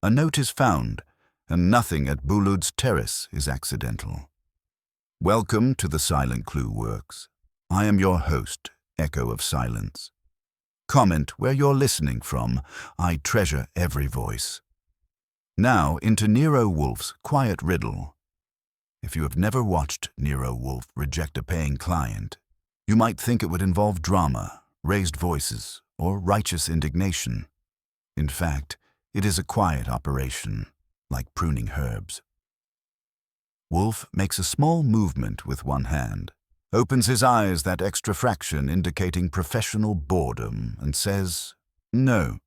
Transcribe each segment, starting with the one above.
A note is found, and nothing at Boulud's Terrace is accidental. Welcome to the Silent Clue Works. I am your host, Echo of Silence. Comment where you're listening from. I treasure every voice. Now into Nero Wolfe's quiet riddle. If you have never watched Nero Wolfe reject a paying client, you might think it would involve drama, raised voices, or righteous indignation. In fact, it is a quiet operation, like pruning herbs. Wolfe makes a small movement with one hand, opens his eyes that extra fraction indicating professional boredom, and says, "No."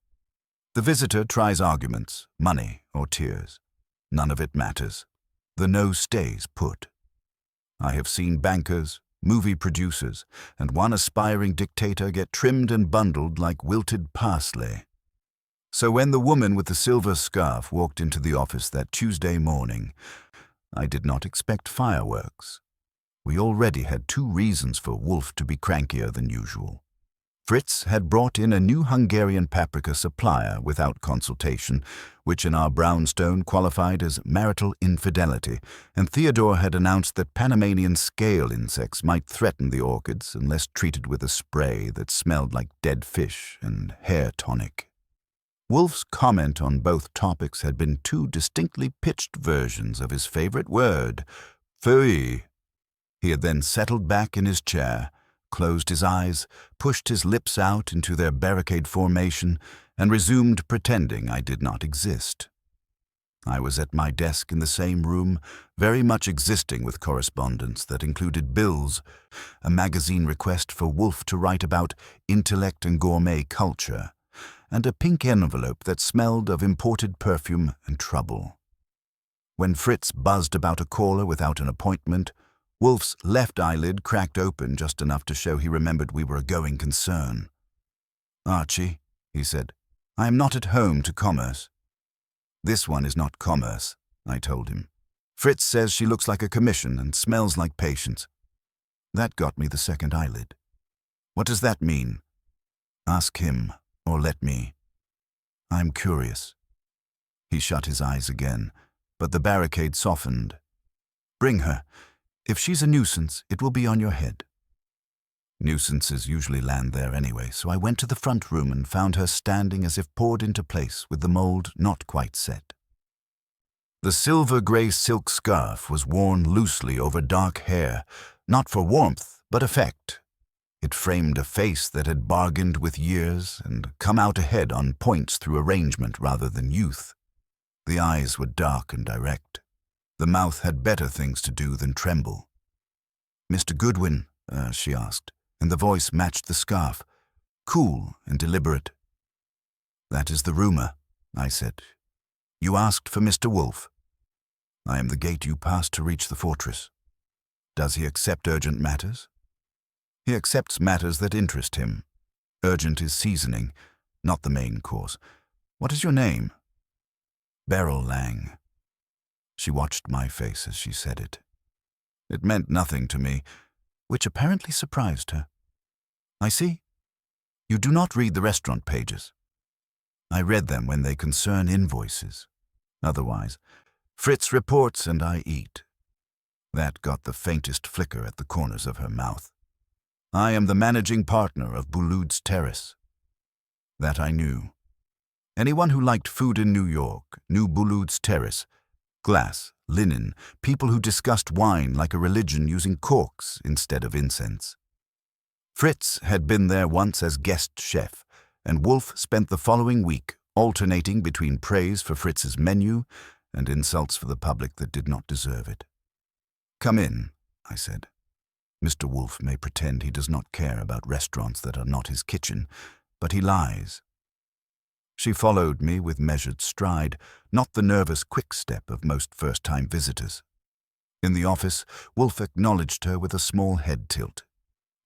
The visitor tries arguments, money, or tears. None of it matters. The no stays put. I have seen bankers, movie producers, and one aspiring dictator get trimmed and bundled like wilted parsley. So when the woman with the silver scarf walked into the office that Tuesday morning, I did not expect fireworks. We already had 2 reasons for Wolfe to be crankier than usual. Fritz had brought in a new Hungarian paprika supplier without consultation, which in our brownstone qualified as marital infidelity, and Theodore had announced that Panamanian scale insects might threaten the orchids unless treated with a spray that smelled like dead fish and hair tonic. Wolfe's comment on both topics had been 2 distinctly pitched versions of his favorite word, feuille. He had then settled back in his chair, closed his eyes, pushed his lips out into their barricade formation, and resumed pretending I did not exist. I was at my desk in the same room, very much existing with correspondence that included bills, a magazine request for Wolfe to write about intellect and gourmet culture, and a pink envelope that smelled of imported perfume and trouble. When Fritz buzzed about a caller without an appointment, Wolfe's left eyelid cracked open just enough to show he remembered we were a going concern. "Archie," he said, "I am not at home to commerce." "This one is not commerce," I told him. "Fritz says she looks like a commission and smells like patience." That got me the second eyelid. "What does that mean?" "Ask him, or let me. I'm curious." He shut his eyes again, but the barricade softened. "Bring her. If she's a nuisance, it will be on your head." Nuisances usually land there anyway, so I went to the front room and found her standing as if poured into place with the mold not quite set. The silver-gray silk scarf was worn loosely over dark hair, not for warmth, but effect. It framed a face that had bargained with years and come out ahead on points through arrangement rather than youth. The eyes were dark and direct. The mouth had better things to do than tremble. "Mr. Goodwin?" she asked, and the voice matched the scarf, cool and deliberate. "That is the rumor," I said. "You asked for Mr. Wolfe. I am the gate you passed to reach the fortress. Does he accept urgent matters?" "He accepts matters that interest him. Urgent is seasoning, not the main course. What is your name?" "Beryl Lang." She watched my face as she said it. It meant nothing to me, which apparently surprised her. "I see. You do not read the restaurant pages." "I read them when they concern invoices. Otherwise, Fritz reports and I eat." That got the faintest flicker at the corners of her mouth. "I am the managing partner of Boulud's Terrace." That I knew. Anyone who liked food in New York knew Boulud's Terrace. Glass, linen, people who discussed wine like a religion using corks instead of incense. Fritz had been there once as guest chef, and Wolfe spent the following week alternating between praise for Fritz's menu and insults for the public that did not deserve it. "Come in," I said. Mr. Wolfe may pretend he does not care about restaurants that are not his kitchen, but he lies. She followed me with measured stride, not the nervous quick step of most first-time visitors. In the office, Wolfe acknowledged her with a small head tilt.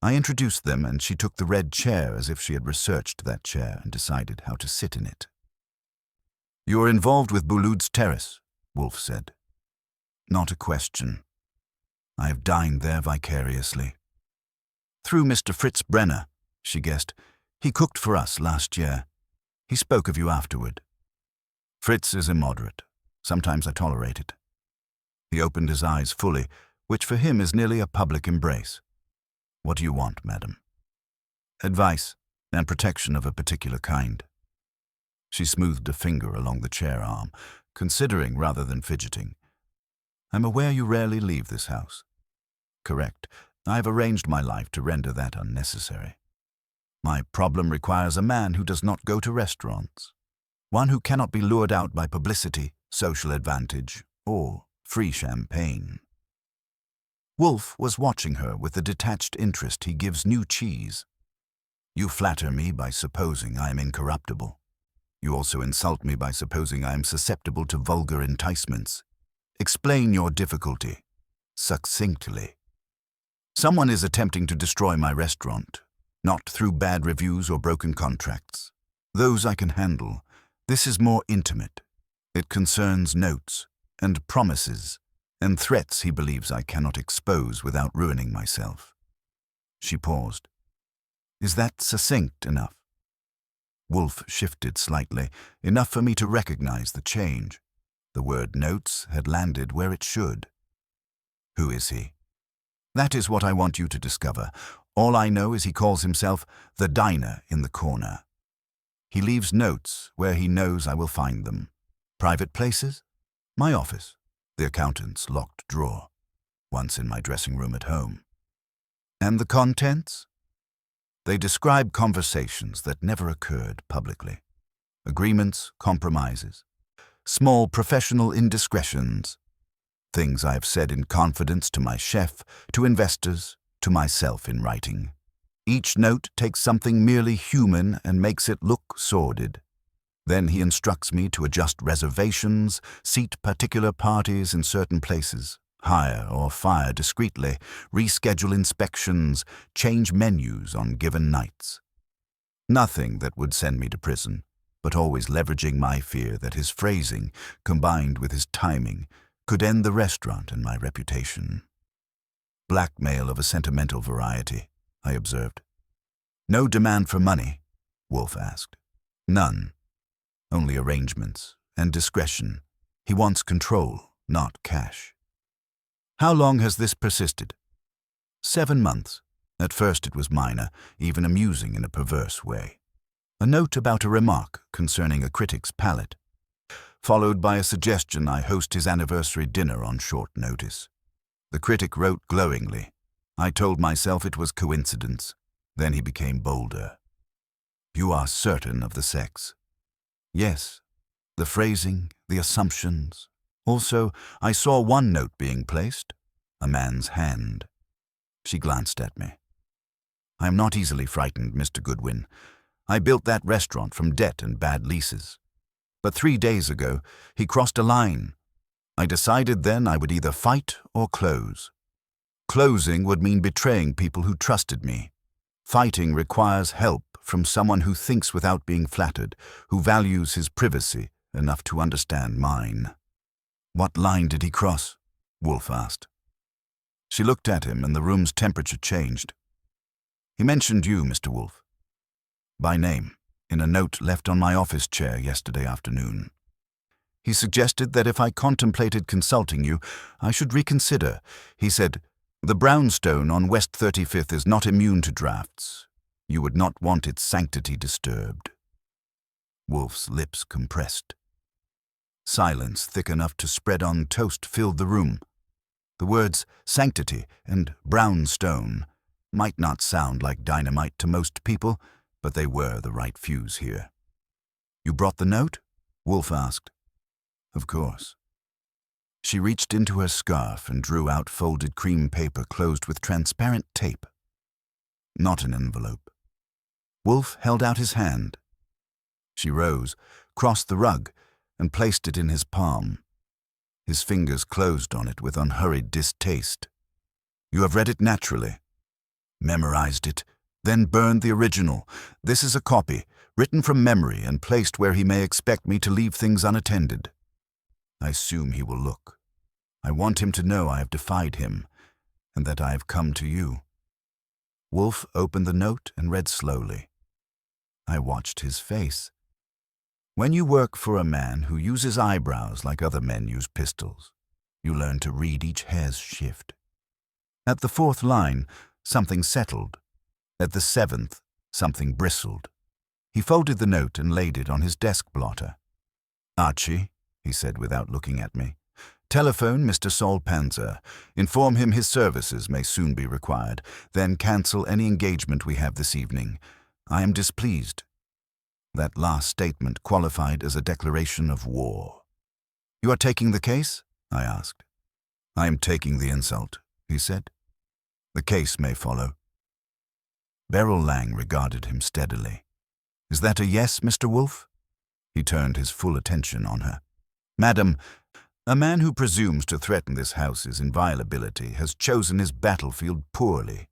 I introduced them, and she took the red chair as if she had researched that chair and decided how to sit in it. "You are involved with Boulud's Terrace," Wolfe said. "Not a question. I have dined there vicariously." "Through Mr. Fritz Brenner," she guessed. "He cooked for us last year. He spoke of you afterward." Fritz is immoderate. Sometimes I tolerate it. He opened his eyes fully, which for him is nearly a public embrace. What do you want, madam? Advice and protection of a particular kind. She smoothed a finger along the chair arm, considering rather than fidgeting. I'm aware you rarely leave this house. Correct. I have arranged my life to render that unnecessary. My problem requires a man who does not go to restaurants, one who cannot be lured out by publicity, social advantage, or free champagne. Wolfe was watching her with the detached interest he gives new cheese. You flatter me by supposing I am incorruptible. You also insult me by supposing I am susceptible to vulgar enticements. Explain your difficulty, succinctly. Someone is attempting to destroy my restaurant, not through bad reviews or broken contracts. Those I can handle. This is more intimate. It concerns notes and promises and threats he believes I cannot expose without ruining myself. She paused. Is that succinct enough? Wolfe shifted slightly, enough for me to recognize the change. The word notes had landed where it should. Who is he? That is what I want you to discover. All I know is he calls himself the diner in the corner. He leaves notes where he knows I will find them. Private places? My office, the accountant's locked drawer, once in my dressing room at home. And the contents? They describe conversations that never occurred publicly. Agreements, compromises, small professional indiscretions, things I have said in confidence to my chef, to investors, to myself in writing. Each note takes something merely human and makes it look sordid. Then he instructs me to adjust reservations, seat particular parties in certain places, hire or fire discreetly, reschedule inspections, change menus on given nights. Nothing that would send me to prison, but always leveraging my fear that his phrasing, combined with his timing, could end the restaurant and my reputation. Blackmail of a sentimental variety, I observed. No demand for money, Wolfe asked. None. Only arrangements and discretion. He wants control, not cash. How long has this persisted? 7 months. At first it was minor, even amusing in a perverse way. A note about a remark concerning a critic's palate, followed by a suggestion I host his anniversary dinner on short notice. The critic wrote glowingly. I told myself it was coincidence. Then he became bolder. You are certain of the sex? Yes. The phrasing, the assumptions. Also, I saw one note being placed, a man's hand. She glanced at me. I am not easily frightened, Mr. Goodwin. I built that restaurant from debt and bad leases. But 3 days ago, he crossed a line. I decided then I would either fight or close. Closing would mean betraying people who trusted me. Fighting requires help from someone who thinks without being flattered, who values his privacy enough to understand mine. What line did he cross? Wolfe asked. She looked at him and the room's temperature changed. He mentioned you, Mr. Wolfe. By name, in a note left on my office chair yesterday afternoon. He suggested that if I contemplated consulting you, I should reconsider. He said, the brownstone on West 35th is not immune to drafts. You would not want its sanctity disturbed. Wolfe's lips compressed. Silence thick enough to spread on toast filled the room. The words sanctity and brownstone might not sound like dynamite to most people, but they were the right fuse here. You brought the note? Wolfe asked. Of course. She reached into her scarf and drew out folded cream paper closed with transparent tape. Not an envelope. Wolfe held out his hand. She rose, crossed the rug, and placed it in his palm. His fingers closed on it with unhurried distaste. You have read it naturally. Memorized it, then burned the original. This is a copy, written from memory and placed where he may expect me to leave things unattended. I assume he will look. I want him to know I have defied him, and that I have come to you. Wolfe opened the note and read slowly. I watched his face. When you work for a man who uses eyebrows like other men use pistols, you learn to read each hair's shift. At the fourth line, something settled. At the seventh, something bristled. He folded the note and laid it on his desk blotter. "Archie," he said without looking at me, "telephone Mr. Saul Panzer. Inform him his services may soon be required. Then cancel any engagement we have this evening. I am displeased." That last statement qualified as a declaration of war. "You are taking the case?" I asked. "I am taking the insult," he said. "The case may follow." Beryl Lang regarded him steadily. "Is that a yes, Mr. Wolfe?" He turned his full attention on her. "Madam, a man who presumes to threaten this house's inviolability has chosen his battlefield poorly.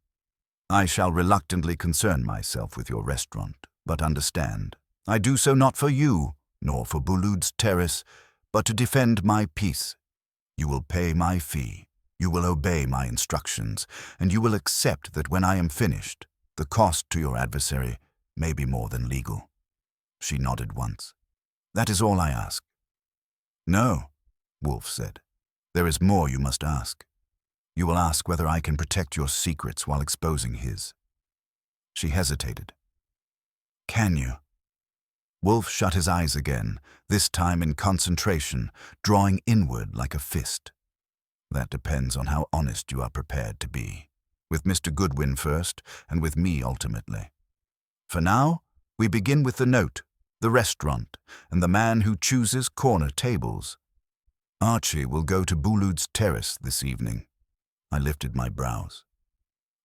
I shall reluctantly concern myself with your restaurant, but understand, I do so not for you, nor for Boulud's Terrace, but to defend my peace. You will pay my fee, you will obey my instructions, and you will accept that when I am finished, the cost to your adversary may be more than legal." She nodded once. "That is all I ask." "No," Wolfe said. "There is more you must ask. You will ask whether I can protect your secrets while exposing his." She hesitated. "Can you?" Wolfe shut his eyes again, this time in concentration, drawing inward like a fist. "That depends on how honest you are prepared to be. With Mr. Goodwin first, and with me ultimately. For now, we begin with the note, the restaurant, and the man who chooses corner tables. Archie will go to Boulud's Terrace this evening." I lifted my brows.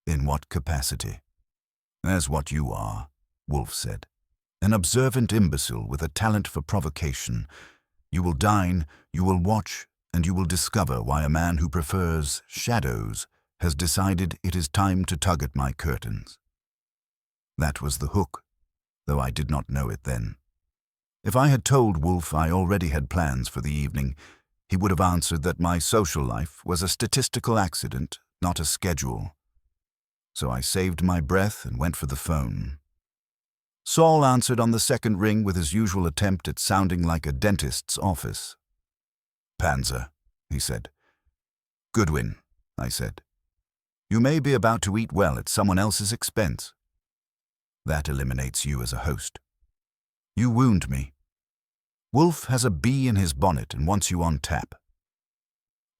"In what capacity?" "As what you are," Wolfe said. "An observant imbecile with a talent for provocation. You will dine, you will watch, and you will discover why a man who prefers shadows has decided it is time to tug at my curtains." That was the hook, though I did not know it then. If I had told Wolfe I already had plans for the evening, he would have answered that my social life was a statistical accident, not a schedule. So I saved my breath and went for the phone. Saul answered on the second ring with his usual attempt at sounding like a dentist's office. "Panzer," he said. "Goodwin," I said. "You may be about to eat well at someone else's expense. That eliminates you as a host. You wound me. Wolfe has a bee in his bonnet and wants you on tap.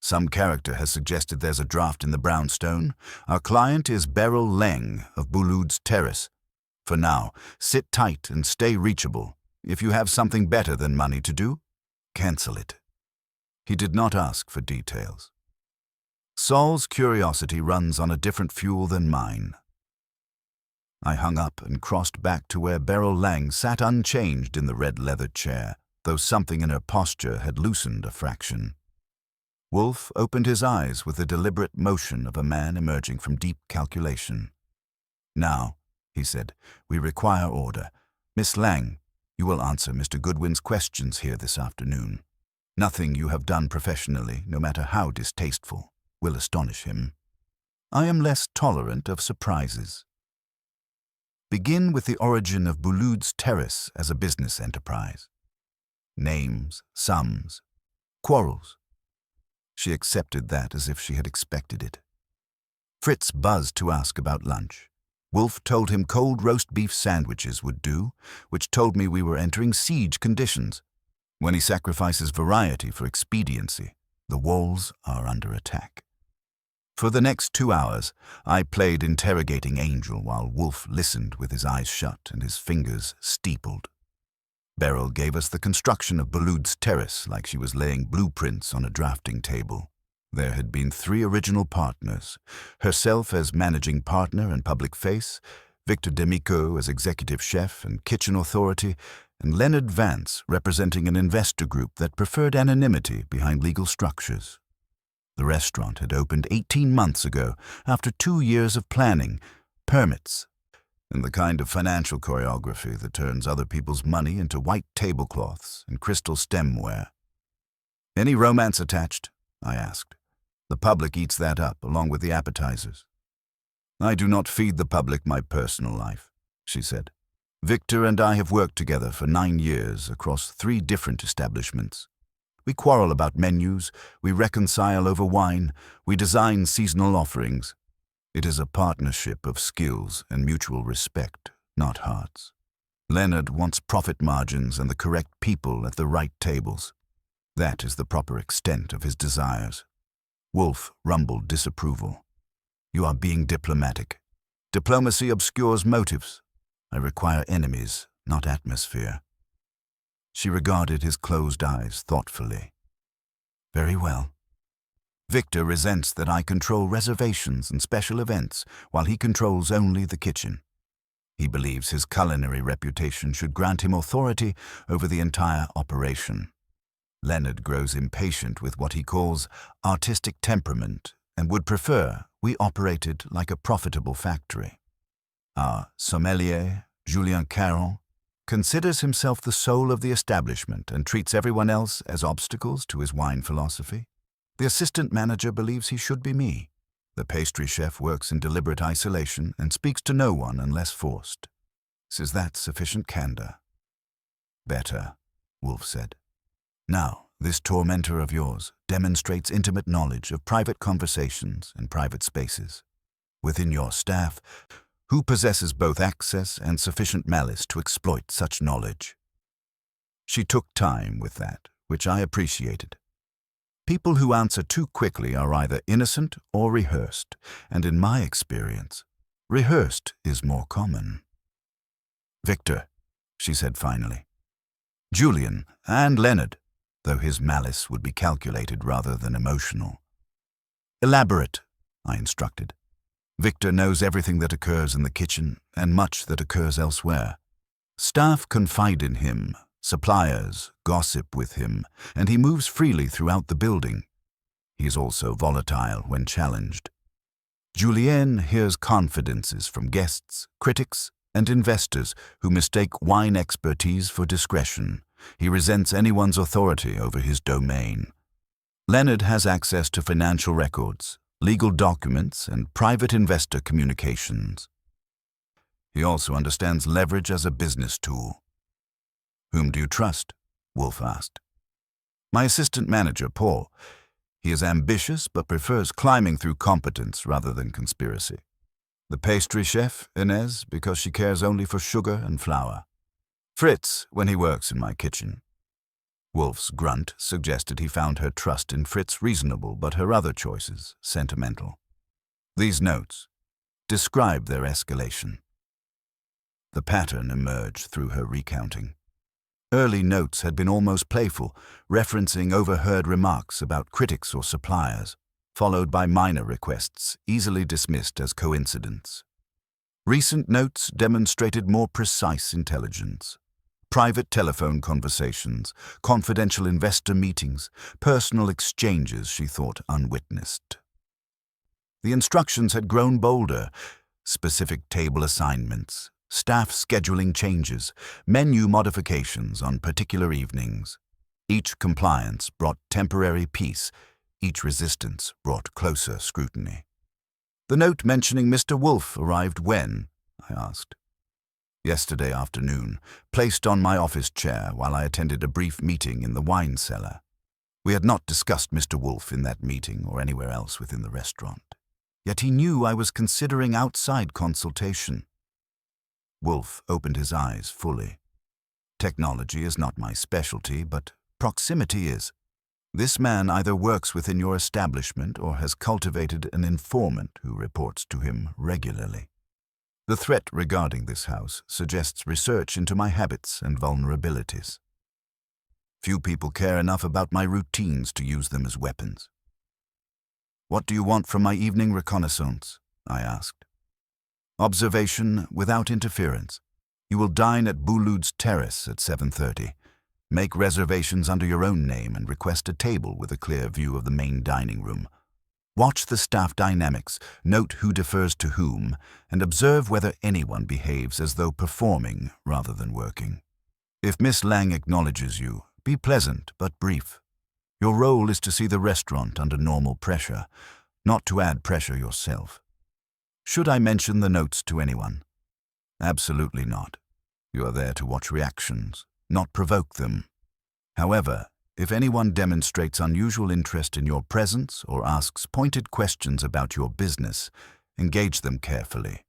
Some character has suggested there's a draft in the brownstone. Our client is Beryl Lang of Boulud's Terrace. For now, sit tight and stay reachable. If you have something better than money to do, cancel it." He did not ask for details. Saul's curiosity runs on a different fuel than mine. I hung up and crossed back to where Beryl Lang sat unchanged in the red leather chair, though something in her posture had loosened a fraction. Wolfe opened his eyes with the deliberate motion of a man emerging from deep calculation. "Now," he said, "we require order. Miss Lang, you will answer Mr. Goodwin's questions here this afternoon. Nothing you have done professionally, no matter how distasteful, will astonish him. I am less tolerant of surprises. Begin with the origin of Boulud's Terrace as a business enterprise. Names, sums, quarrels." She accepted that as if she had expected it. Fritz buzzed to ask about lunch. Wolfe told him cold roast beef sandwiches would do, which told me we were entering siege conditions. When he sacrifices variety for expediency, the walls are under attack. For the next 2 hours, I played interrogating angel while Wolfe listened with his eyes shut and his fingers steepled. Beryl gave us the construction of Boulud's Terrace like she was laying blueprints on a drafting table. There had been 3 original partners, herself as managing partner and public face, Victor Demico as executive chef and kitchen authority, and Leonard Vance representing an investor group that preferred anonymity behind legal structures. The restaurant had opened 18 months ago after 2 years of planning, permits, and the kind of financial choreography that turns other people's money into white tablecloths and crystal stemware. "Any romance attached?" I asked. "The public eats that up along with the appetizers." "I do not feed the public my personal life," she said. Victor and I have worked together for 9 years across 3 different establishments. We quarrel about menus, we reconcile over wine, we design seasonal offerings. It is a partnership of skills and mutual respect, not hearts. Leonard wants profit margins and the correct people at the right tables. That is the proper extent of his desires. Wolfe rumbled disapproval. You are being diplomatic. Diplomacy obscures motives. I require enemies, not atmosphere. She regarded his closed eyes thoughtfully. Very well. Victor resents that I control reservations and special events, while he controls only the kitchen. He believes his culinary reputation should grant him authority over the entire operation. Leonard grows impatient with what he calls artistic temperament and would prefer we operated like a profitable factory. Our sommelier, Julien Caron, considers himself the soul of the establishment and treats everyone else as obstacles to his wine philosophy. The assistant manager believes he should be me. The pastry chef works in deliberate isolation and speaks to no one unless forced. Is that sufficient candor? Better, Wolfe said. Now, this tormentor of yours demonstrates intimate knowledge of private conversations and private spaces. Within your staff, who possesses both access and sufficient malice to exploit such knowledge? She took time with that, which I appreciated. People who answer too quickly are either innocent or rehearsed, and in my experience, rehearsed is more common. Victor, she said finally. Julian and Leonard, though his malice would be calculated rather than emotional. Elaborate, I instructed. Victor knows everything that occurs in the kitchen and much that occurs elsewhere. Staff confide in him, suppliers gossip with him, and he moves freely throughout the building. He is also volatile when challenged. Julien hears confidences from guests, critics, and investors who mistake wine expertise for discretion. He resents anyone's authority over his domain. Leonard has access to financial records, legal documents, and private investor communications. He also understands leverage as a business tool. Whom do you trust? Wolfe asked. My assistant manager, Paul. He is ambitious but prefers climbing through competence rather than conspiracy. The pastry chef, Inez, because she cares only for sugar and flour. Fritz, when he works in my kitchen. Wolfe's grunt suggested he found her trust in Fritz reasonable, but her other choices sentimental. These notes describe their escalation. The pattern emerged through her recounting. Early notes had been almost playful, referencing overheard remarks about critics or suppliers, followed by minor requests easily dismissed as coincidence. Recent notes demonstrated more precise intelligence. Private telephone conversations, confidential investor meetings, personal exchanges she thought unwitnessed. The instructions had grown bolder: specific table assignments, staff scheduling changes, menu modifications on particular evenings. Each compliance brought temporary peace, each resistance brought closer scrutiny. The note mentioning Mr. Wolfe arrived when? I asked. Yesterday afternoon, placed on my office chair while I attended a brief meeting in the wine cellar. We had not discussed Mr. Wolfe in that meeting or anywhere else within the restaurant. Yet he knew I was considering outside consultation. Wolfe opened his eyes fully. Technology is not my specialty, but proximity is. This man either works within your establishment or has cultivated an informant who reports to him regularly. The threat regarding this house suggests research into my habits and vulnerabilities. Few people care enough about my routines to use them as weapons. What do you want from my evening reconnaissance? I asked. Observation without interference. You will dine at Boulud's Terrace at 7:30. Make reservations under your own name and request a table with a clear view of the main dining room. Watch the staff dynamics, note who defers to whom, and observe whether anyone behaves as though performing rather than working. If Miss Lang acknowledges you, be pleasant but brief. Your role is to see the restaurant under normal pressure, not to add pressure yourself. Should I mention the notes to anyone? Absolutely not. You are there to watch reactions, not provoke them. However, if anyone demonstrates unusual interest in your presence or asks pointed questions about your business, engage them carefully.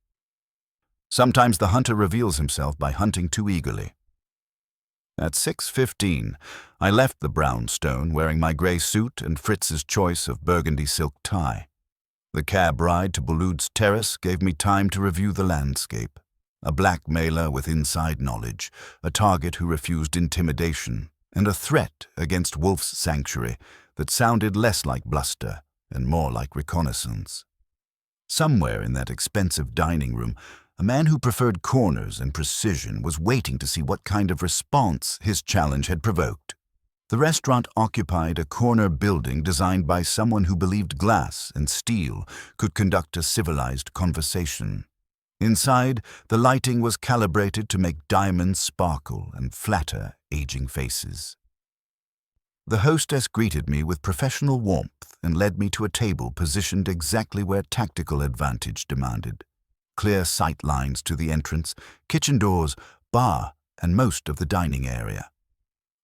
Sometimes the hunter reveals himself by hunting too eagerly. At 6:15, I left the brownstone wearing my grey suit and Fritz's choice of burgundy silk tie. The cab ride to Boulud's Terrace gave me time to review the landscape. A blackmailer with inside knowledge, a target who refused intimidation, and a threat against Wolfe's sanctuary that sounded less like bluster and more like reconnaissance. Somewhere in that expensive dining room, a man who preferred corners and precision was waiting to see what kind of response his challenge had provoked. The restaurant occupied a corner building designed by someone who believed glass and steel could conduct a civilized conversation. Inside, the lighting was calibrated to make diamonds sparkle and flatter aging faces. The hostess greeted me with professional warmth and led me to a table positioned exactly where tactical advantage demanded. Clear sight lines to the entrance, kitchen doors, bar, and most of the dining area.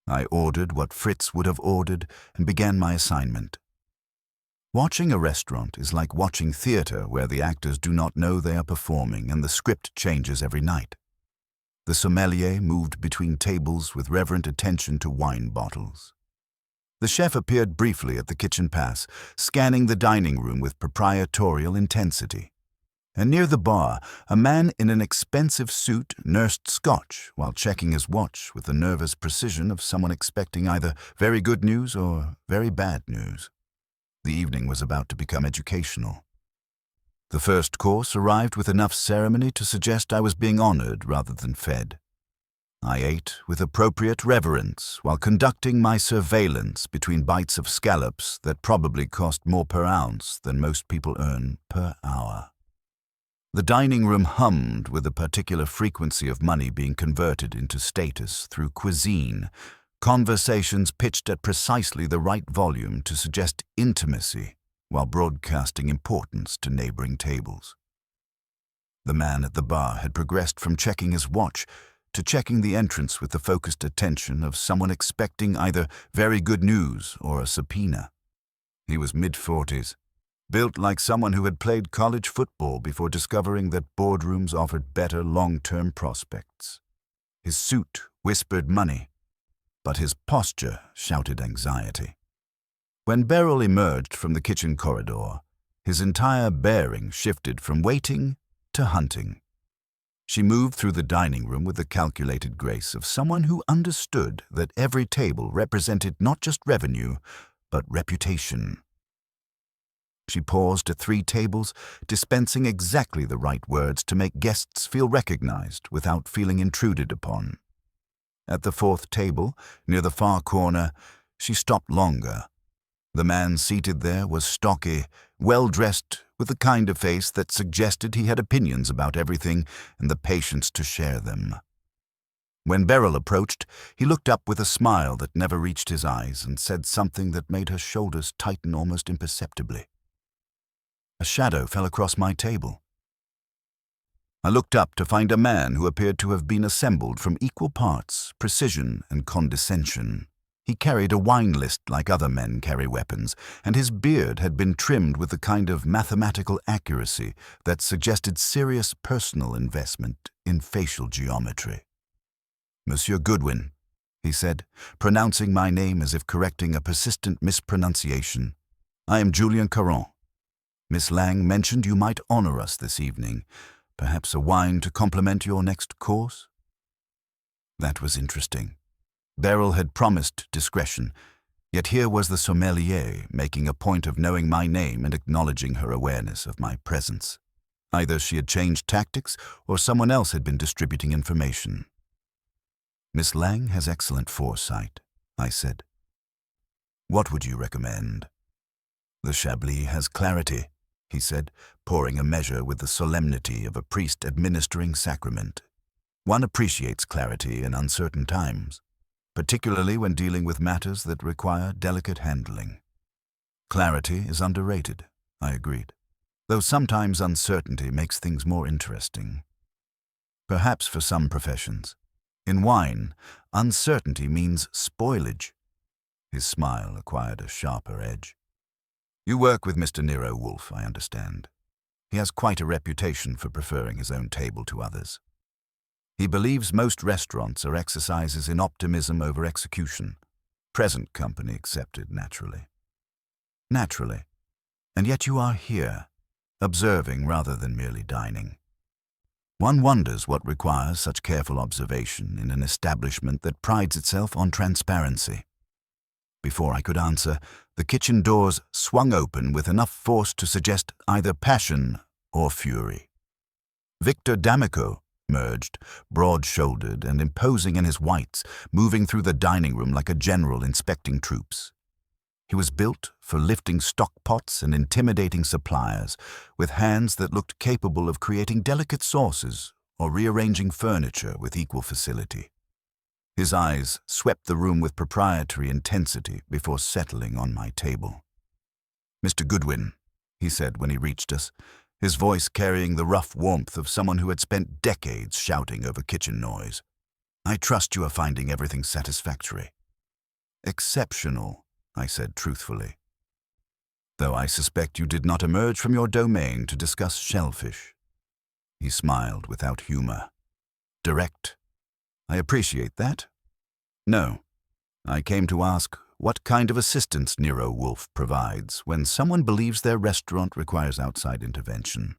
I ordered what Fritz would have ordered and began my assignment. Watching a restaurant is like watching theater where the actors do not know they are performing and the script changes every night. The sommelier moved between tables with reverent attention to wine bottles. The chef appeared briefly at the kitchen pass, scanning the dining room with proprietorial intensity. And near the bar, a man in an expensive suit nursed scotch while checking his watch with the nervous precision of someone expecting either very good news or very bad news. The evening was about to become educational. The first course arrived with enough ceremony to suggest I was being honored rather than fed. I ate with appropriate reverence while conducting my surveillance between bites of scallops that probably cost more per ounce than most people earn per hour. The dining room hummed with a particular frequency of money being converted into status through cuisine, conversations pitched at precisely the right volume to suggest intimacy while broadcasting importance to neighboring tables. The man at the bar had progressed from checking his watch to checking the entrance with the focused attention of someone expecting either very good news or a subpoena. He was mid-40s, built like someone who had played college football before discovering that boardrooms offered better long-term prospects. His suit whispered money, but his posture shouted anxiety. When Beryl emerged from the kitchen corridor, his entire bearing shifted from waiting to hunting. She moved through the dining room with the calculated grace of someone who understood that every table represented not just revenue, but reputation. She paused at 3 tables, dispensing exactly the right words to make guests feel recognized without feeling intruded upon. At the 4th table, near the far corner, she stopped longer. The man seated there was stocky, well-dressed, with the kind of face that suggested he had opinions about everything and the patience to share them. When Beryl approached, he looked up with a smile that never reached his eyes and said something that made her shoulders tighten almost imperceptibly. A shadow fell across my table. I looked up to find a man who appeared to have been assembled from equal parts precision and condescension. He carried a wine list like other men carry weapons, and his beard had been trimmed with the kind of mathematical accuracy that suggested serious personal investment in facial geometry. "Monsieur Goodwin," he said, pronouncing my name as if correcting a persistent mispronunciation. "I am Julien Caron. Miss Lang mentioned you might honor us this evening. Perhaps a wine to complement your next course?" That was interesting. Beryl had promised discretion, yet here was the sommelier making a point of knowing my name and acknowledging her awareness of my presence. Either she had changed tactics or someone else had been distributing information. "Miss Lang has excellent foresight," I said. "What would you recommend?" "The Chablis has clarity," he said, pouring a measure with the solemnity of a priest administering sacrament. "One appreciates clarity in uncertain times, particularly when dealing with matters that require delicate handling." "Clarity is underrated," I agreed, "though sometimes uncertainty makes things more interesting." "Perhaps for some professions. In wine, uncertainty means spoilage. His smile acquired a sharper edge. You work with Mr. Nero Wolfe, I understand. He has quite a reputation for preferring his own table to others. He believes most restaurants are exercises in optimism over execution, present company accepted, naturally. Naturally. And yet you are here, observing rather than merely dining. One wonders what requires such careful observation in an establishment that prides itself on transparency. Before I could answer, the kitchen doors swung open with enough force to suggest either passion or fury. Victor D'Amico emerged, broad-shouldered and imposing in his whites, moving through the dining room like a general inspecting troops. He was built for lifting stock pots and intimidating suppliers, with hands that looked capable of creating delicate sauces or rearranging furniture with equal facility. His eyes swept the room with proprietary intensity before settling on my table. "Mr. Goodwin," he said when he reached us, his voice carrying the rough warmth of someone who had spent decades shouting over kitchen noise. "I trust you are finding everything satisfactory." "Exceptional," I said truthfully. "Though I suspect you did not emerge from your domain to discuss shellfish." He smiled without humor. "Direct. I appreciate that. No, I came to ask what kind of assistance Nero Wolfe provides when someone believes their restaurant requires outside intervention.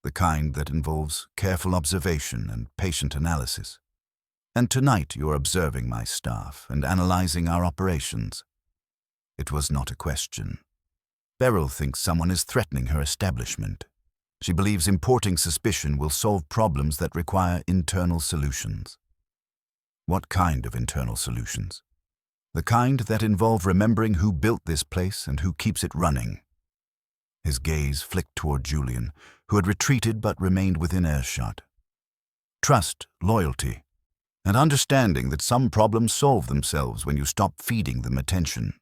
The kind that involves careful observation and patient analysis. And tonight you're observing my staff and analyzing our operations." It was not a question. Beryl thinks someone is threatening her establishment. She believes importing suspicion will solve problems that require internal solutions. What kind of internal solutions? The kind that involve remembering who built this place and who keeps it running. His gaze flicked toward Julian, who had retreated but remained within earshot. Trust, loyalty, and understanding that some problems solve themselves when you stop feeding them attention.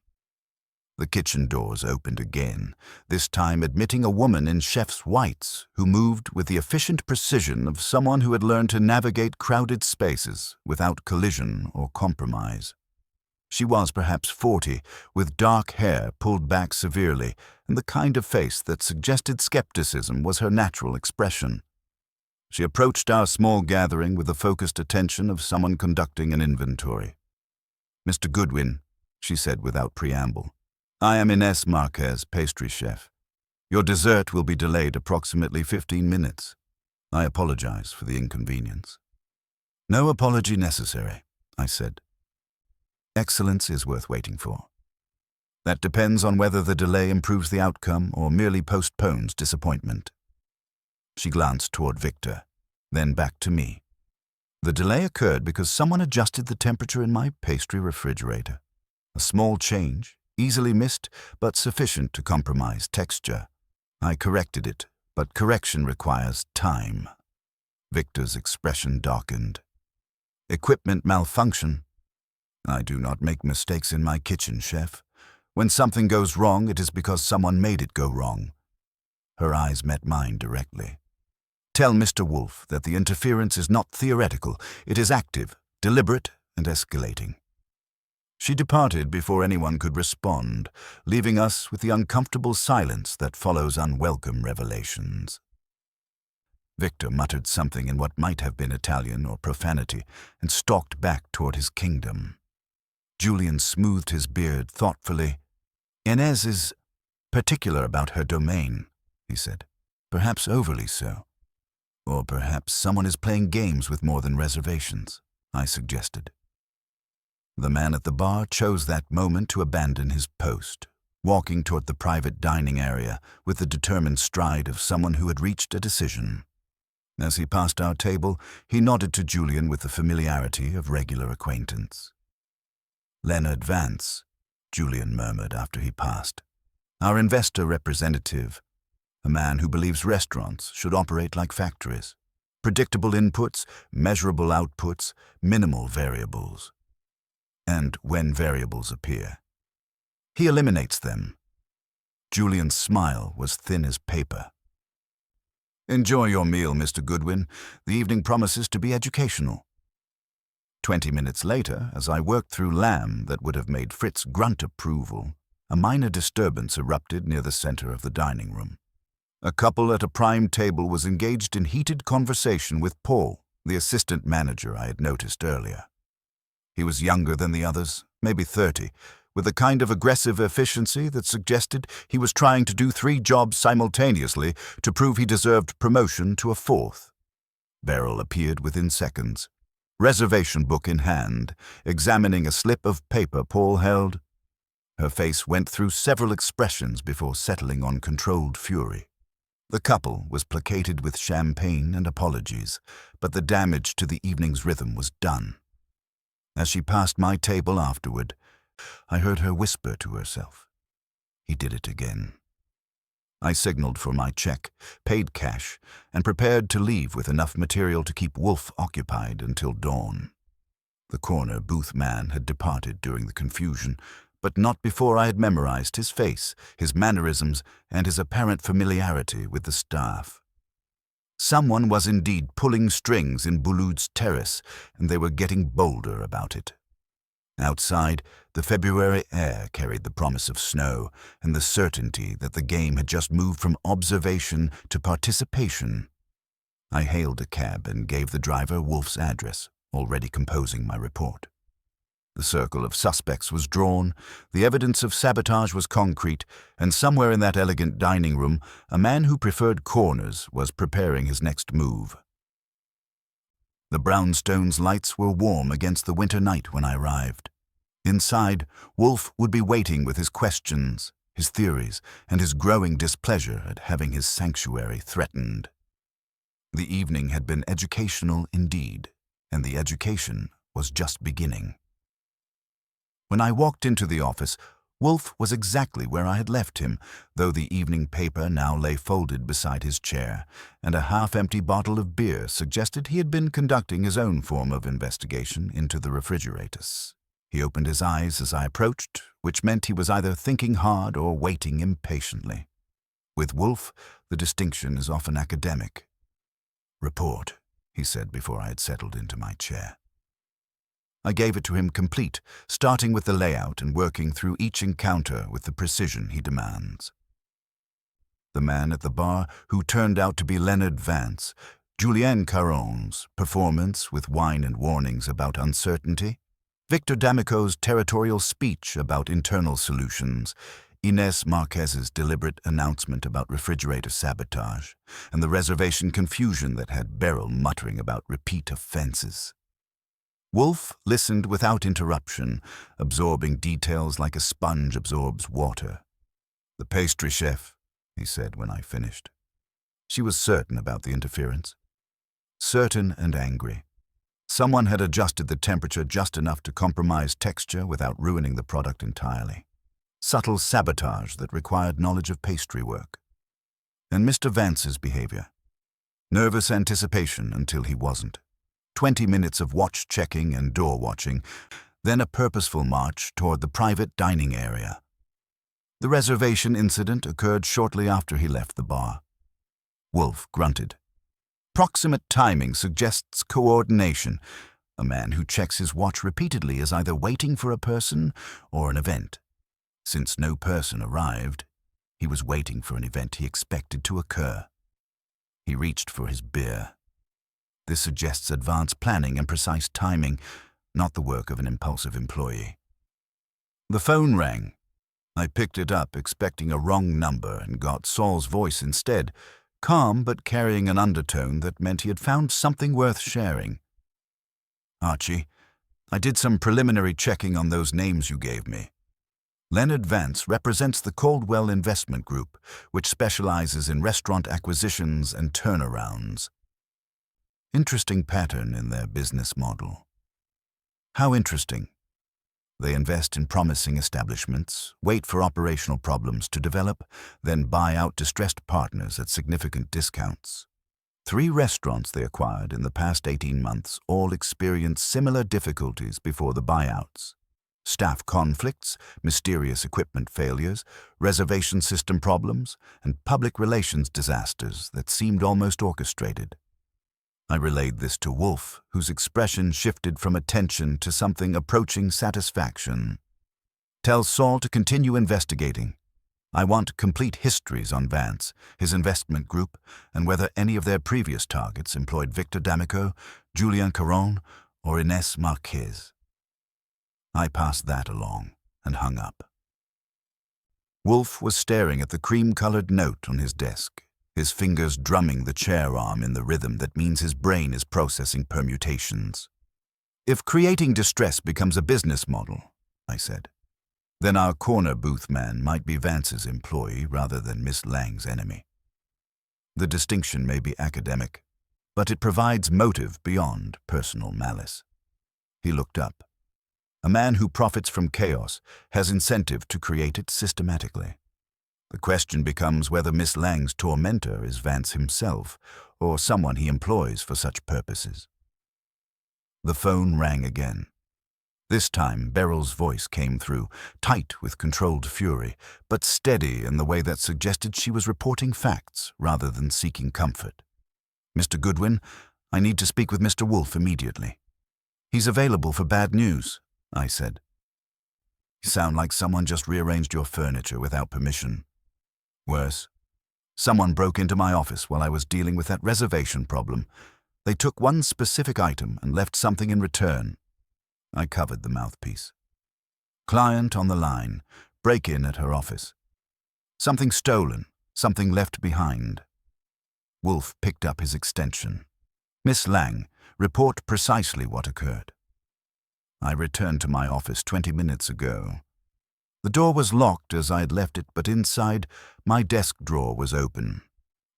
The kitchen doors opened again, this time admitting a woman in chef's whites who moved with the efficient precision of someone who had learned to navigate crowded spaces without collision or compromise. She was perhaps 40, with dark hair pulled back severely and the kind of face that suggested skepticism was her natural expression. She approached our small gathering with the focused attention of someone conducting an inventory. "Mr. Goodwin," she said without preamble, "I am Ines Marquez, pastry chef. Your dessert will be delayed approximately 15 minutes. I apologize for the inconvenience." "No apology necessary," I said. "Excellence is worth waiting for. That depends on whether the delay improves the outcome or merely postpones disappointment." She glanced toward Victor, then back to me. "The delay occurred because someone adjusted the temperature in my pastry refrigerator. A small change, easily missed, but sufficient to compromise texture. I corrected it, but correction requires time." Victor's expression darkened. "Equipment malfunction. I do not make mistakes in my kitchen, chef. When something goes wrong, it is because someone made it go wrong." Her eyes met mine directly. "Tell Mr. Wolfe that the interference is not theoretical. It is active, deliberate, and escalating." She departed before anyone could respond, leaving us with the uncomfortable silence that follows unwelcome revelations. Victor muttered something in what might have been Italian or profanity and stalked back toward his kingdom. Julian smoothed his beard thoughtfully. "Inez is particular about her domain," he said. "Perhaps overly so. Or perhaps someone is playing games with more than reservations," I suggested. The man at the bar chose that moment to abandon his post, walking toward the private dining area with the determined stride of someone who had reached a decision. As he passed our table, he nodded to Julian with the familiarity of regular acquaintance. "Leonard Vance," Julian murmured after he passed. "Our investor representative, a man who believes restaurants should operate like factories. Predictable inputs, measurable outputs, minimal variables. And when variables appear, he eliminates them." Julian's smile was thin as paper. "Enjoy your meal, Mr. Goodwin. The evening promises to be educational." 20 minutes later, as I worked through lamb that would have made Fritz grunt approval, a minor disturbance erupted near the center of the dining room. A couple at a prime table was engaged in heated conversation with Paul, the assistant manager I had noticed earlier. He was younger than the others, maybe 30, with a kind of aggressive efficiency that suggested he was trying to do 3 jobs simultaneously to prove he deserved promotion to a 4th. Beryl appeared within seconds, reservation book in hand, examining a slip of paper Paul held. Her face went through several expressions before settling on controlled fury. The couple was placated with champagne and apologies, but the damage to the evening's rhythm was done. As she passed my table afterward, I heard her whisper to herself. He did it again. I signaled for my check, paid cash, and prepared to leave with enough material to keep Wolfe occupied until dawn. The corner booth man had departed during the confusion, but not before I had memorized his face, his mannerisms, and his apparent familiarity with the staff. Someone was indeed pulling strings in Boulud's Terrace, and they were getting bolder about it. Outside, the February air carried the promise of snow and the certainty that the game had just moved from observation to participation. I hailed a cab and gave the driver Wolfe's address, already composing my report. The circle of suspects was drawn, the evidence of sabotage was concrete, and somewhere in that elegant dining room, a man who preferred corners was preparing his next move. The brownstone's lights were warm against the winter night when I arrived. Inside, Wolfe would be waiting with his questions, his theories, and his growing displeasure at having his sanctuary threatened. The evening had been educational indeed, and the education was just beginning. When I walked into the office, Wolfe was exactly where I had left him, though the evening paper now lay folded beside his chair, and a half-empty bottle of beer suggested he had been conducting his own form of investigation into the refrigerators. He opened his eyes as I approached, which meant he was either thinking hard or waiting impatiently. With Wolfe, the distinction is often academic. "Report," he said before I had settled into my chair. I gave it to him complete, starting with the layout and working through each encounter with the precision he demands. The man at the bar, who turned out to be Leonard Vance, Julien Caron's performance with wine and warnings about uncertainty, Victor D'Amico's territorial speech about internal solutions, Inés Marquez's deliberate announcement about refrigerator sabotage, and the reservation confusion that had Beryl muttering about repeat offenses. Wolfe listened without interruption, absorbing details like a sponge absorbs water. "The pastry chef," he said when I finished. She was certain about the interference. Certain and angry. Someone had adjusted the temperature just enough to compromise texture without ruining the product entirely. Subtle sabotage that required knowledge of pastry work. And Mr. Vance's behavior. Nervous anticipation until he wasn't. 20 minutes of watch-checking and door-watching, then a purposeful march toward the private dining area. The reservation incident occurred shortly after he left the bar. Wolfe grunted. Proximate timing suggests coordination. A man who checks his watch repeatedly is either waiting for a person or an event. Since no person arrived, he was waiting for an event he expected to occur. He reached for his beer. This suggests advanced planning and precise timing, not the work of an impulsive employee. The phone rang. I picked it up, expecting a wrong number, and got Saul's voice instead, calm but carrying an undertone that meant he had found something worth sharing. "Archie, I did some preliminary checking on those names you gave me. Leonard Vance represents the Caldwell Investment Group, which specializes in restaurant acquisitions and turnarounds. Interesting pattern in their business model." "How interesting?" "They invest in promising establishments, wait for operational problems to develop, then buy out distressed partners at significant discounts. 3 restaurants they acquired in the past 18 months all experienced similar difficulties before the buyouts. Staff conflicts, mysterious equipment failures, reservation system problems, and public relations disasters that seemed almost orchestrated. I relayed this to Wolfe, whose expression shifted from attention to something approaching satisfaction. Tell Saul to continue investigating. I want complete histories on Vance, his investment group, and whether any of their previous targets employed Victor D'Amico, Julien Caron, or Ines Marquez. I passed that along and hung up. Wolfe was staring at the cream-colored note on his desk, his fingers drumming the chair arm in the rhythm that means his brain is processing permutations. If creating distress becomes a business model, I said, then our corner booth man might be Vance's employee rather than Miss Lang's enemy. The distinction may be academic, but it provides motive beyond personal malice. He looked up. A man who profits from chaos has incentive to create it systematically. The question becomes whether Miss Lang's tormentor is Vance himself or someone he employs for such purposes. The phone rang again. This time, Beryl's voice came through, tight with controlled fury, but steady in the way that suggested she was reporting facts rather than seeking comfort. "Mr. Goodwin, I need to speak with Mr. Wolfe immediately." "He's available for bad news," I said. "You sound like someone just rearranged your furniture without permission." "Worse. Someone broke into my office while I was dealing with that reservation problem. They took one specific item and left something in return." I covered the mouthpiece. "Client on the line. Break-in at her office. Something stolen, something left behind." Wolfe picked up his extension. "Miss Lang, report precisely what occurred." I returned to my office 20 minutes ago. The door was locked as I had left it, but inside, my desk drawer was open.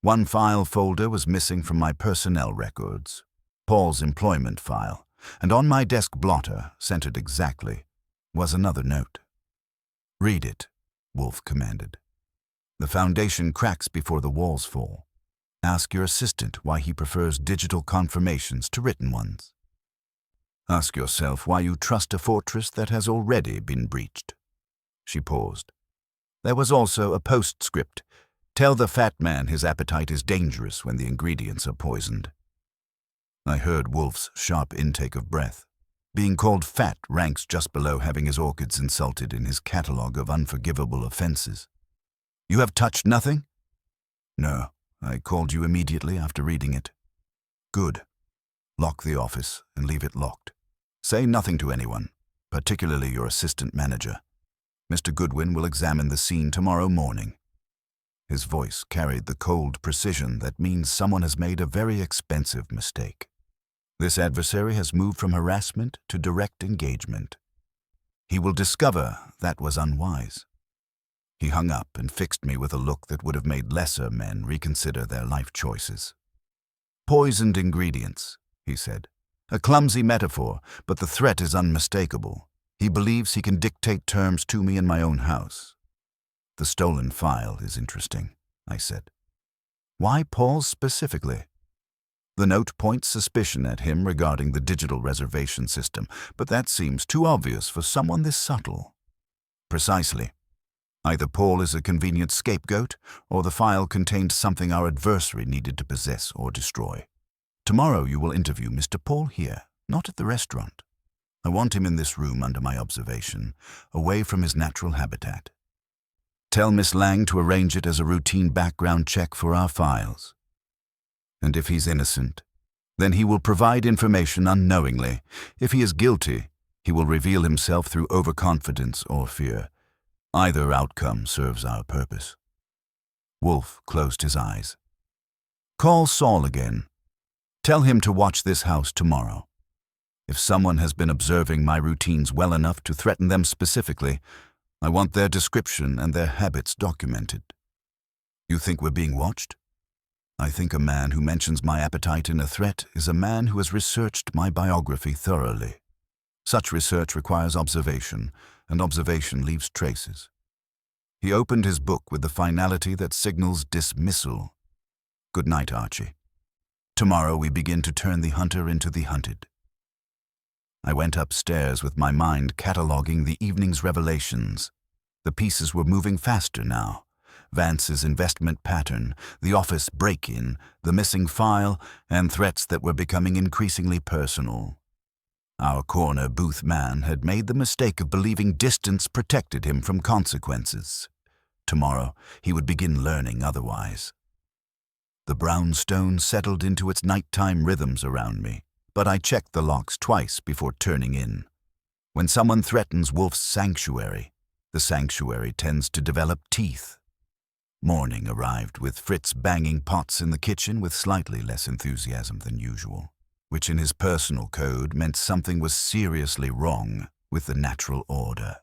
One file folder was missing from my personnel records, Paul's employment file, and on my desk blotter, centered exactly, was another note. "Read it," Wolfe commanded. "The foundation cracks before the walls fall. Ask your assistant why he prefers digital confirmations to written ones. Ask yourself why you trust a fortress that has already been breached." She paused. There was also a postscript. "Tell the fat man his appetite is dangerous when the ingredients are poisoned." I heard Wolfe's sharp intake of breath. Being called fat ranks just below having his orchids insulted in his catalogue of unforgivable offenses. "You have touched nothing?" "No. I called you immediately after reading it." "Good. Lock the office and leave it locked. Say nothing to anyone, particularly your assistant manager. Mr. Goodwin will examine the scene tomorrow morning." His voice carried the cold precision that means someone has made a very expensive mistake. This adversary has moved from harassment to direct engagement. He will discover that was unwise. He hung up and fixed me with a look that would have made lesser men reconsider their life choices. "Poisoned ingredients," he said. "A clumsy metaphor, but the threat is unmistakable. He believes he can dictate terms to me in my own house." "The stolen file is interesting," I said. "Why Paul specifically?" "The note points suspicion at him regarding the digital reservation system, but that seems too obvious for someone this subtle." "Precisely. Either Paul is a convenient scapegoat, or the file contained something our adversary needed to possess or destroy. Tomorrow you will interview Mr. Paul here, not at the restaurant. I want him in this room under my observation, away from his natural habitat. Tell Miss Lang to arrange it as a routine background check for our files. And if he's innocent, then he will provide information unknowingly. If he is guilty, he will reveal himself through overconfidence or fear. Either outcome serves our purpose." Wolfe closed his eyes. "Call Saul again. Tell him to watch this house tomorrow. If someone has been observing my routines well enough to threaten them specifically, I want their description and their habits documented." "You think we're being watched?" "I think a man who mentions my appetite in a threat is a man who has researched my biography thoroughly. Such research requires observation, and observation leaves traces." He opened his book with the finality that signals dismissal. "Good night, Archie. Tomorrow we begin to turn the hunter into the hunted." I went upstairs with my mind cataloguing the evening's revelations. The pieces were moving faster now. Vance's investment pattern, the office break-in, the missing file, and threats that were becoming increasingly personal. Our corner booth man had made the mistake of believing distance protected him from consequences. Tomorrow, he would begin learning otherwise. The brownstone settled into its nighttime rhythms around me, but I checked the locks twice before turning in. When someone threatens Wolfe's sanctuary, the sanctuary tends to develop teeth. Morning arrived with Fritz banging pots in the kitchen with slightly less enthusiasm than usual, which in his personal code meant something was seriously wrong with the natural order.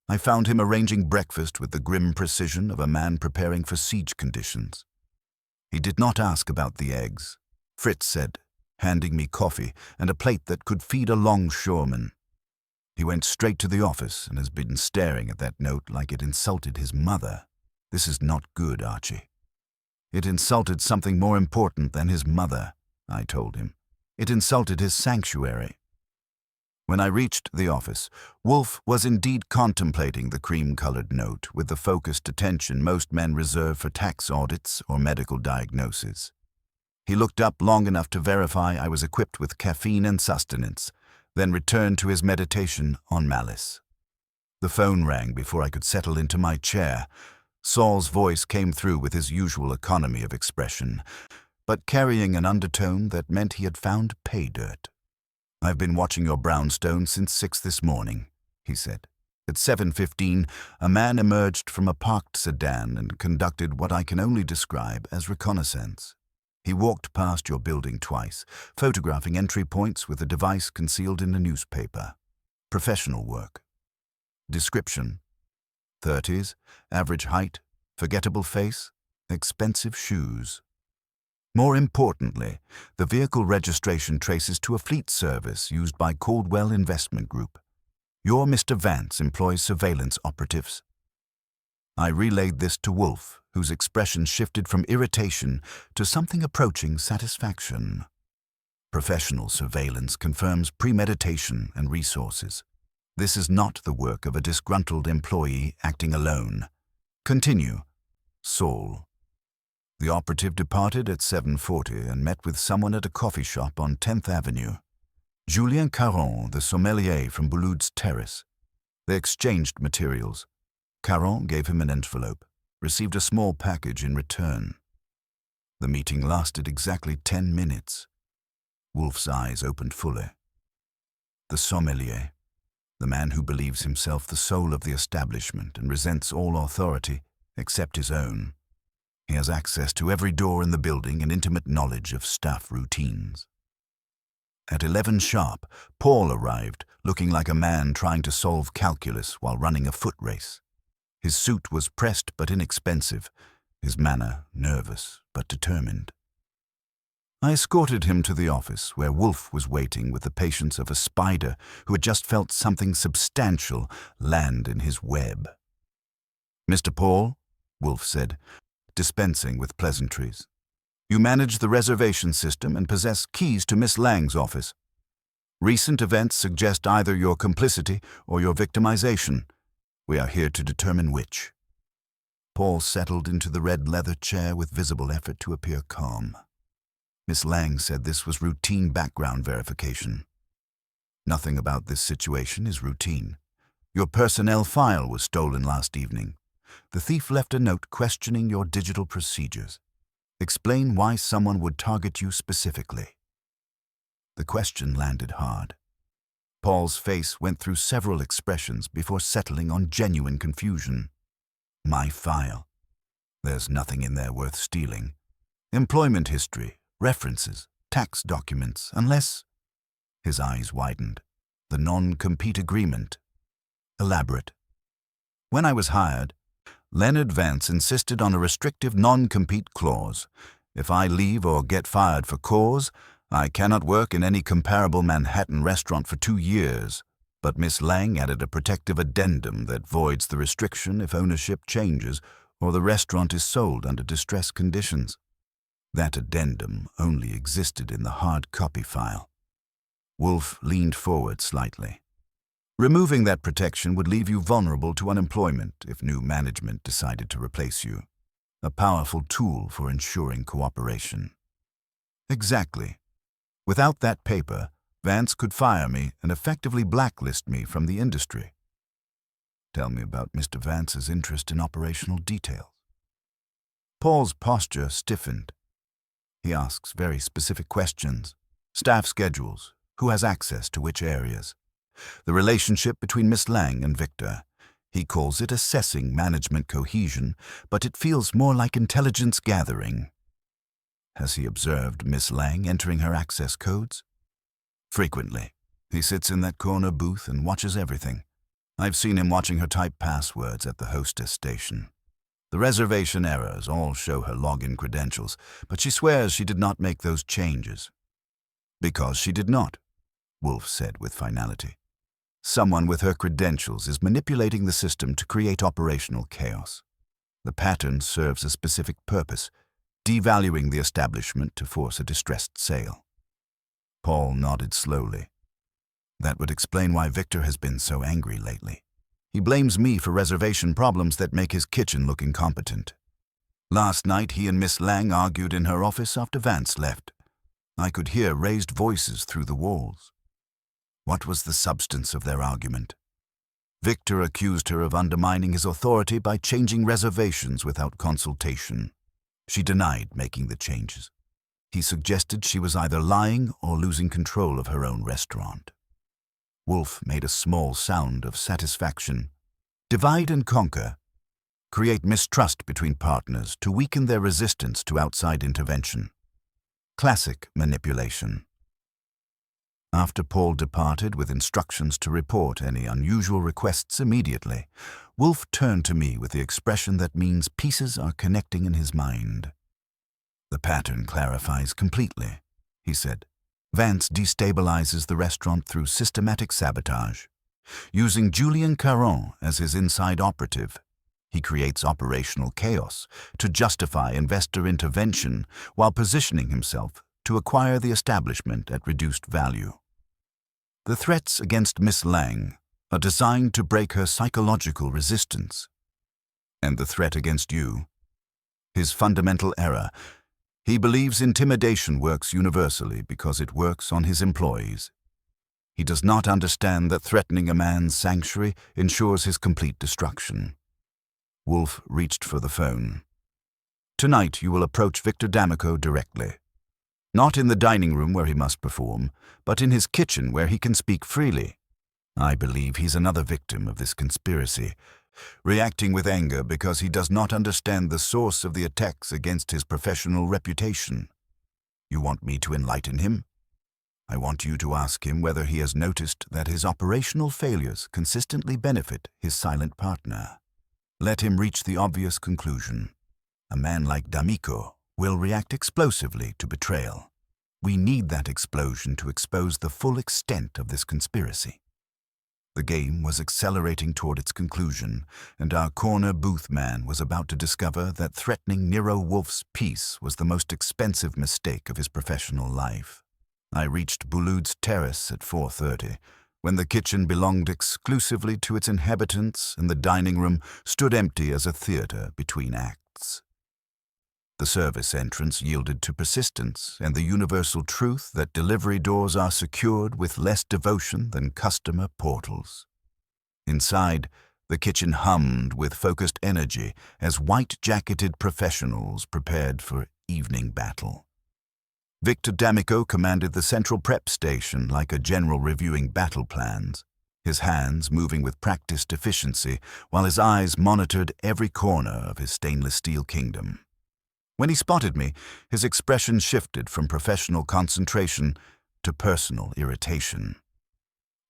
I found him arranging breakfast with the grim precision of a man preparing for siege conditions. He did not ask about the eggs, Fritz said, handing me coffee and a plate that could feed a longshoreman. He went straight to the office and has been staring at that note like it insulted his mother. This is not good, Archie. It insulted something more important than his mother, I told him. It insulted his sanctuary. When I reached the office, Wolfe was indeed contemplating the cream-colored note with the focused attention most men reserve for tax audits or medical diagnoses. He looked up long enough to verify I was equipped with caffeine and sustenance, then returned to his meditation on malice. The phone rang before I could settle into my chair. Saul's voice came through with his usual economy of expression, but carrying an undertone that meant he had found pay dirt. "I've been watching your brownstone since 6 this morning," he said. At 7:15, a man emerged from a parked sedan and conducted what I can only describe as reconnaissance. He walked past your building twice, photographing entry points with a device concealed in a newspaper. Professional work. Description: 30s, average height, forgettable face, expensive shoes. More importantly, the vehicle registration traces to a fleet service used by Caldwell Investment Group. Your Mr. Vance employs surveillance operatives. I relayed this to Wolfe, whose expression shifted from irritation to something approaching satisfaction. Professional surveillance confirms premeditation and resources. This is not the work of a disgruntled employee acting alone. Continue. Saul. The operative departed at 7:40 and met with someone at a coffee shop on 10th Avenue. Julien Caron, the sommelier from Boulud's Terrace. They exchanged materials. Caron gave him an envelope, received a small package in return. The meeting lasted exactly 10 minutes. Wolfe's eyes opened fully. The sommelier, the man who believes himself the soul of the establishment and resents all authority except his own. He has access to every door in the building and intimate knowledge of staff routines. At 11 sharp, Paul arrived, looking like a man trying to solve calculus while running a foot race. His suit was pressed but inexpensive, his manner nervous but determined. I escorted him to the office, where Wolfe was waiting with the patience of a spider who had just felt something substantial land in his web. "Mr. Paul," Wolfe said, dispensing with pleasantries, "you manage the reservation system and possess keys to Miss Lang's office. Recent events suggest either your complicity or your victimization. We are here to determine which." Paul settled into the red leather chair with visible effort to appear calm. Miss Lang said this was routine background verification. "Nothing about this situation is routine. Your personnel file was stolen last evening. The thief left a note questioning your digital procedures. Explain why someone would target you specifically." The question landed hard. Paul's face went through several expressions before settling on genuine confusion. "My file. There's nothing in there worth stealing. Employment history, references, tax documents, unless—" His eyes widened. "The non-compete agreement. Elaborate." "When I was hired, Leonard Vance insisted on a restrictive non-compete clause. If I leave or get fired for cause, I cannot work in any comparable Manhattan restaurant for 2 years. But Miss Lang added a protective addendum that voids the restriction if ownership changes or the restaurant is sold under distress conditions. That addendum only existed in the hard copy file." Wolfe leaned forward slightly. Removing that protection would leave you vulnerable to unemployment if new management decided to replace you. A powerful tool for ensuring cooperation. Exactly. Without that paper, Vance could fire me and effectively blacklist me from the industry. Tell me about Mr. Vance's interest in operational details. Paul's posture stiffened. He asks very specific questions. Staff schedules, who has access to which areas. The relationship between Miss Lang and Victor. He calls it assessing management cohesion, but it feels more like intelligence gathering. Has he observed Miss Lang entering her access codes? Frequently. He sits in that corner booth and watches everything. I've seen him watching her type passwords at the hostess station. The reservation errors all show her login credentials, but she swears she did not make those changes. Because she did not, Wolfe said with finality. Someone with her credentials is manipulating the system to create operational chaos. The pattern serves a specific purpose, devaluing the establishment to force a distressed sale. Paul nodded slowly. That would explain why Victor has been so angry lately. He blames me for reservation problems that make his kitchen look incompetent. Last night he and Miss Lang argued in her office after Vance left. I could hear raised voices through the walls. What was the substance of their argument? Victor accused her of undermining his authority by changing reservations without consultation. She denied making the changes. He suggested she was either lying or losing control of her own restaurant. Wolfe made a small sound of satisfaction. Divide and conquer. Create mistrust between partners to weaken their resistance to outside intervention. Classic manipulation. After Paul departed with instructions to report any unusual requests immediately, Wolfe turned to me with the expression that means pieces are connecting in his mind. The pattern clarifies completely, he said. Vance destabilizes the restaurant through systematic sabotage. Using Julien Caron as his inside operative, he creates operational chaos to justify investor intervention while positioning himself to acquire the establishment at reduced value. The threats against Miss Lang are designed to break her psychological resistance. And the threat against you? His fundamental error. He believes intimidation works universally because it works on his employees. He does not understand that threatening a man's sanctuary ensures his complete destruction. Wolfe reached for the phone. Tonight you will approach Victor D'Amico directly. Not in the dining room where he must perform, but in his kitchen where he can speak freely. I believe he's another victim of this conspiracy, reacting with anger because he does not understand the source of the attacks against his professional reputation. You want me to enlighten him? I want you to ask him whether he has noticed that his operational failures consistently benefit his silent partner. Let him reach the obvious conclusion. A man like D'Amico will react explosively to betrayal. We need that explosion to expose the full extent of this conspiracy. The game was accelerating toward its conclusion, and our corner booth man was about to discover that threatening Nero Wolfe's peace was the most expensive mistake of his professional life. I reached Boulud's Terrace at 4:30, when the kitchen belonged exclusively to its inhabitants and the dining room stood empty as a theater between acts. The service entrance yielded to persistence and the universal truth that delivery doors are secured with less devotion than customer portals. Inside, the kitchen hummed with focused energy as white-jacketed professionals prepared for evening battle. Victor D'Amico commanded the central prep station like a general reviewing battle plans, his hands moving with practiced efficiency while his eyes monitored every corner of his stainless steel kingdom. When he spotted me, his expression shifted from professional concentration to personal irritation.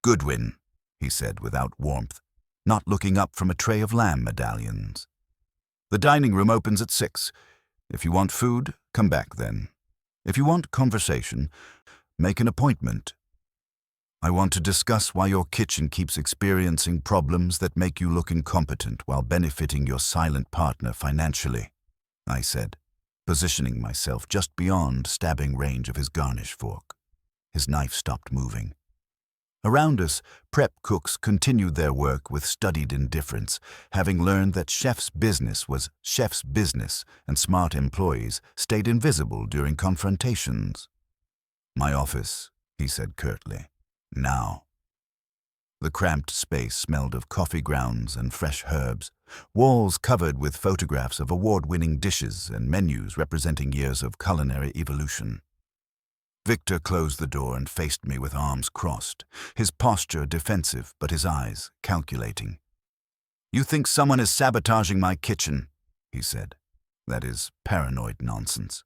"Goodwin," he said without warmth, not looking up from a tray of lamb medallions. "The dining room opens at 6. If you want food, come back then. If you want conversation, make an appointment. I want to discuss why your kitchen keeps experiencing problems that make you look incompetent while benefiting your silent partner financially," I said, positioning myself just beyond stabbing range of his garnish fork. His knife stopped moving. Around us, prep cooks continued their work with studied indifference, having learned that chef's business was chef's business and smart employees stayed invisible during confrontations. "My office," he said curtly. "Now." The cramped space smelled of coffee grounds and fresh herbs, walls covered with photographs of award-winning dishes and menus representing years of culinary evolution. Victor closed the door and faced me with arms crossed, his posture defensive but his eyes calculating. "You think someone is sabotaging my kitchen," he said. "That is paranoid nonsense.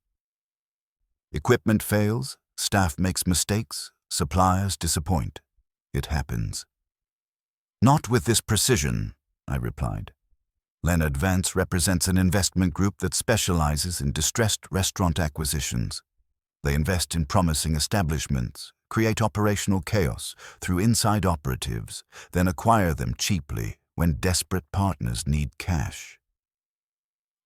Equipment fails, staff makes mistakes, suppliers disappoint. It happens." "Not with this precision," I replied. "Leonard Vance represents an investment group that specializes in distressed restaurant acquisitions. They invest in promising establishments, create operational chaos through inside operatives, then acquire them cheaply when desperate partners need cash.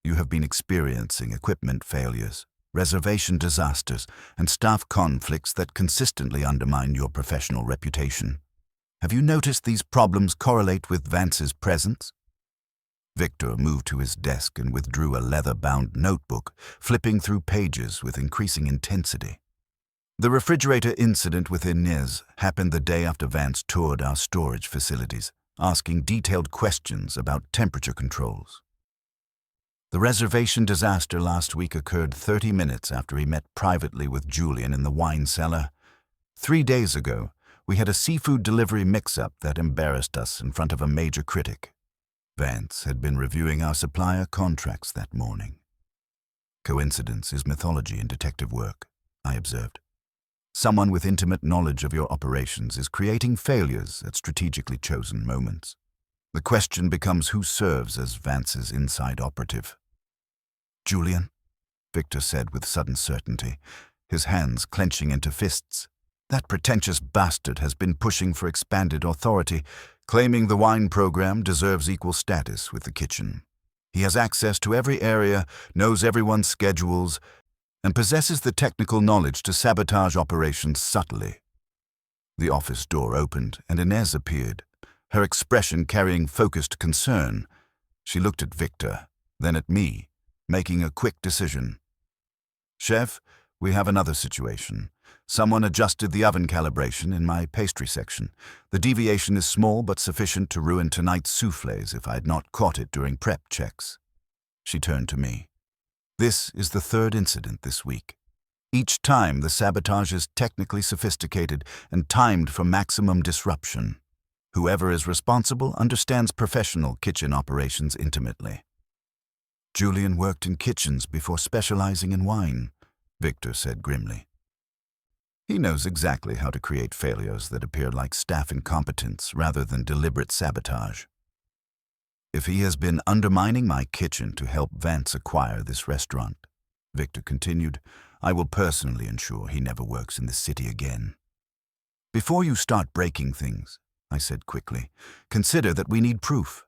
You have been experiencing equipment failures, reservation disasters, and staff conflicts that consistently undermine your professional reputation. Have you noticed these problems correlate with Vance's presence?" Victor moved to his desk and withdrew a leather-bound notebook, flipping through pages with increasing intensity. "The refrigerator incident with Inez happened the day after Vance toured our storage facilities, asking detailed questions about temperature controls. The reservation disaster last week occurred 30 minutes after he met privately with Julian in the wine cellar. 3 days ago, we had a seafood delivery mix-up that embarrassed us in front of a major critic. Vance had been reviewing our supplier contracts that morning." "Coincidence is mythology in detective work," I observed. "Someone with intimate knowledge of your operations is creating failures at strategically chosen moments. The question becomes who serves as Vance's inside operative." "Julian," Victor said with sudden certainty, his hands clenching into fists. "That pretentious bastard has been pushing for expanded authority, claiming the wine program deserves equal status with the kitchen. He has access to every area, knows everyone's schedules, and possesses the technical knowledge to sabotage operations subtly." The office door opened and Inez appeared, her expression carrying focused concern. She looked at Victor, then at me, making a quick decision. "Chef, we have another situation. Someone adjusted the oven calibration in my pastry section. The deviation is small but sufficient to ruin tonight's soufflés if I had not caught it during prep checks." She turned to me. "This is the third incident this week. Each time the sabotage is technically sophisticated and timed for maximum disruption. Whoever is responsible understands professional kitchen operations intimately." "Julian worked in kitchens before specializing in wine," Victor said grimly. "He knows exactly how to create failures that appear like staff incompetence rather than deliberate sabotage. If he has been undermining my kitchen to help Vance acquire this restaurant," Victor continued, "I will personally ensure he never works in this city again." "Before you start breaking things," I said quickly, "consider that we need proof.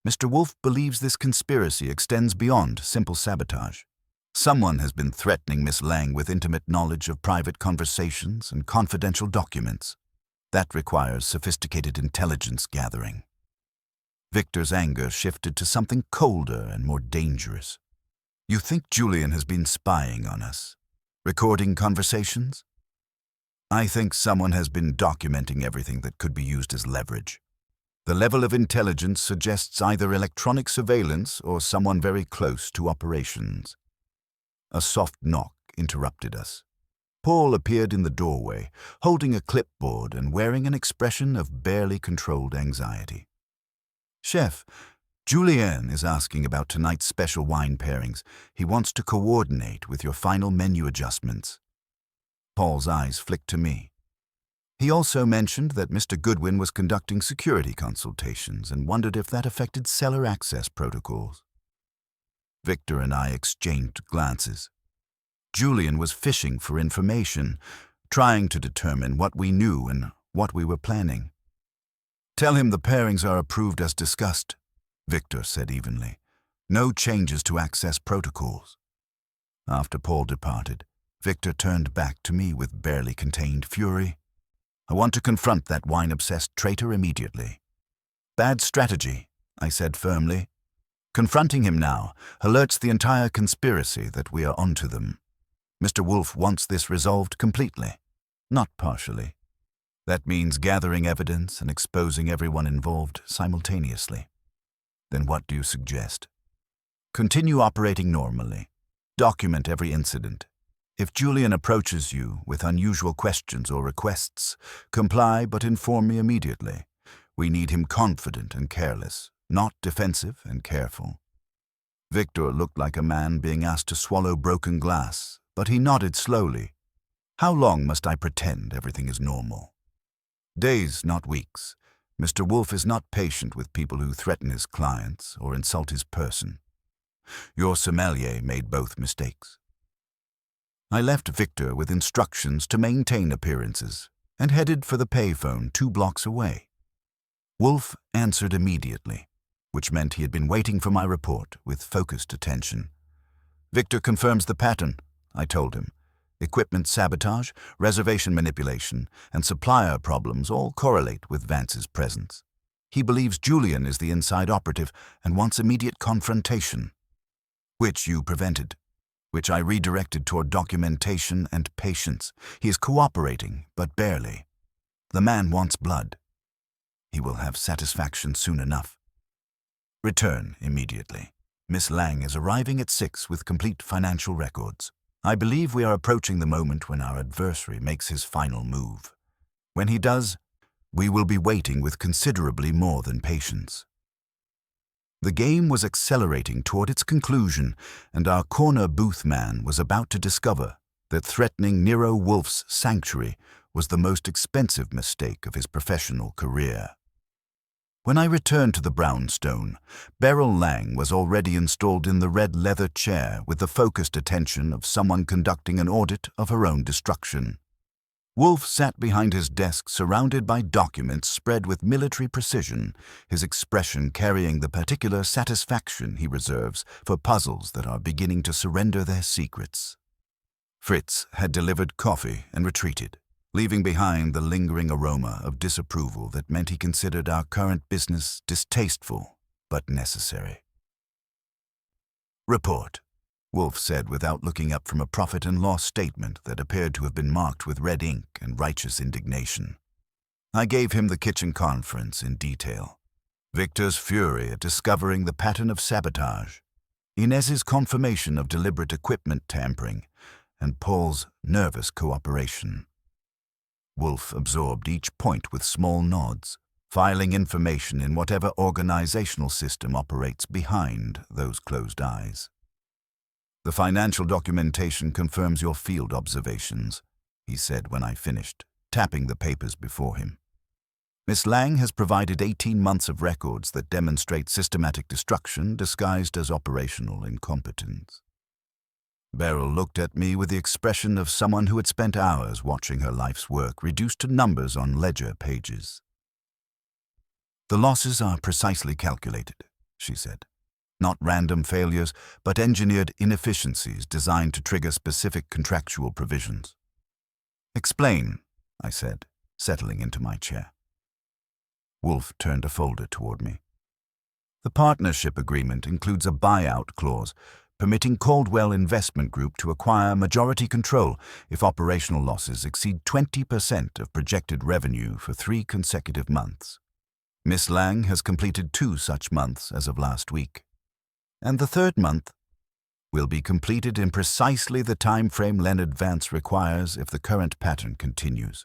Mr. Wolfe believes this conspiracy extends beyond simple sabotage. Someone has been threatening Miss Lang with intimate knowledge of private conversations and confidential documents. That requires sophisticated intelligence gathering." Victor's anger shifted to something colder and more dangerous. "You think Julian has been spying on us? Recording conversations?" "I think someone has been documenting everything that could be used as leverage. The level of intelligence suggests either electronic surveillance or someone very close to operations." A soft knock interrupted us. Paul appeared in the doorway, holding a clipboard and wearing an expression of barely controlled anxiety. "Chef, Julien is asking about tonight's special wine pairings. He wants to coordinate with your final menu adjustments." Paul's eyes flicked to me. He also mentioned that Mr. Goodwin was conducting security consultations and wondered if that affected cellar access protocols. Victor and I exchanged glances. Julian was fishing for information, trying to determine what we knew and what we were planning. "Tell him the pairings are approved as discussed," Victor said evenly. "No changes to access protocols." After Paul departed, Victor turned back to me with barely contained fury. I want to confront that wine-obsessed traitor immediately. Bad strategy, I said firmly. Confronting him now alerts the entire conspiracy that we are onto them. Mr. Wolfe wants this resolved completely, not partially. That means gathering evidence and exposing everyone involved simultaneously. Then what do you suggest? Continue operating normally. Document every incident. If Julian approaches you with unusual questions or requests, comply but inform me immediately. We need him confident and careless, not defensive and careful. Victor looked like a man being asked to swallow broken glass, but he nodded slowly. How long must I pretend everything is normal? Days, not weeks. Mr. Wolfe is not patient with people who threaten his clients or insult his person. Your sommelier made both mistakes. I left Victor with instructions to maintain appearances and headed for the payphone 2 blocks away. Wolfe answered immediately, which meant he had been waiting for my report with focused attention. Victor confirms the pattern, I told him. Equipment sabotage, reservation manipulation, and supplier problems all correlate with Vance's presence. He believes Julian is the inside operative and wants immediate confrontation, which you prevented, which I redirected toward documentation and patience. He is cooperating, but barely. The man wants blood. He will have satisfaction soon enough. Return immediately. Miss Lang is arriving at 6 with complete financial records. I believe we are approaching the moment when our adversary makes his final move. When he does, we will be waiting with considerably more than patience. The game was accelerating toward its conclusion, and our corner booth man was about to discover that threatening Nero Wolfe's sanctuary was the most expensive mistake of his professional career. When I returned to the brownstone, Beryl Lang was already installed in the red leather chair with the focused attention of someone conducting an audit of her own destruction. Wolfe sat behind his desk surrounded by documents spread with military precision, his expression carrying the particular satisfaction he reserves for puzzles that are beginning to surrender their secrets. Fritz had delivered coffee and retreated, leaving behind the lingering aroma of disapproval that meant he considered our current business distasteful but necessary. Report, Wolfe said without looking up from a profit and loss statement that appeared to have been marked with red ink and righteous indignation. I gave him the kitchen conference in detail. Victor's fury at discovering the pattern of sabotage, Inez's confirmation of deliberate equipment tampering, and Paul's nervous cooperation. Wolfe absorbed each point with small nods, filing information in whatever organizational system operates behind those closed eyes. The financial documentation confirms your field observations, he said when I finished, tapping the papers before him. Miss Lang has provided 18 months of records that demonstrate systematic destruction disguised as operational incompetence. Beryl looked at me with the expression of someone who had spent hours watching her life's work reduced to numbers on ledger pages. The losses are precisely calculated, she said. Not random failures, but engineered inefficiencies designed to trigger specific contractual provisions. Explain, I said, settling into my chair. Wolfe turned a folder toward me. The partnership agreement includes a buyout clause permitting Caldwell Investment Group to acquire majority control if operational losses exceed 20% of projected revenue for 3 consecutive months. Miss Lang has completed 2 such months as of last week. And the 3rd month will be completed in precisely the time frame Leonard Vance requires if the current pattern continues.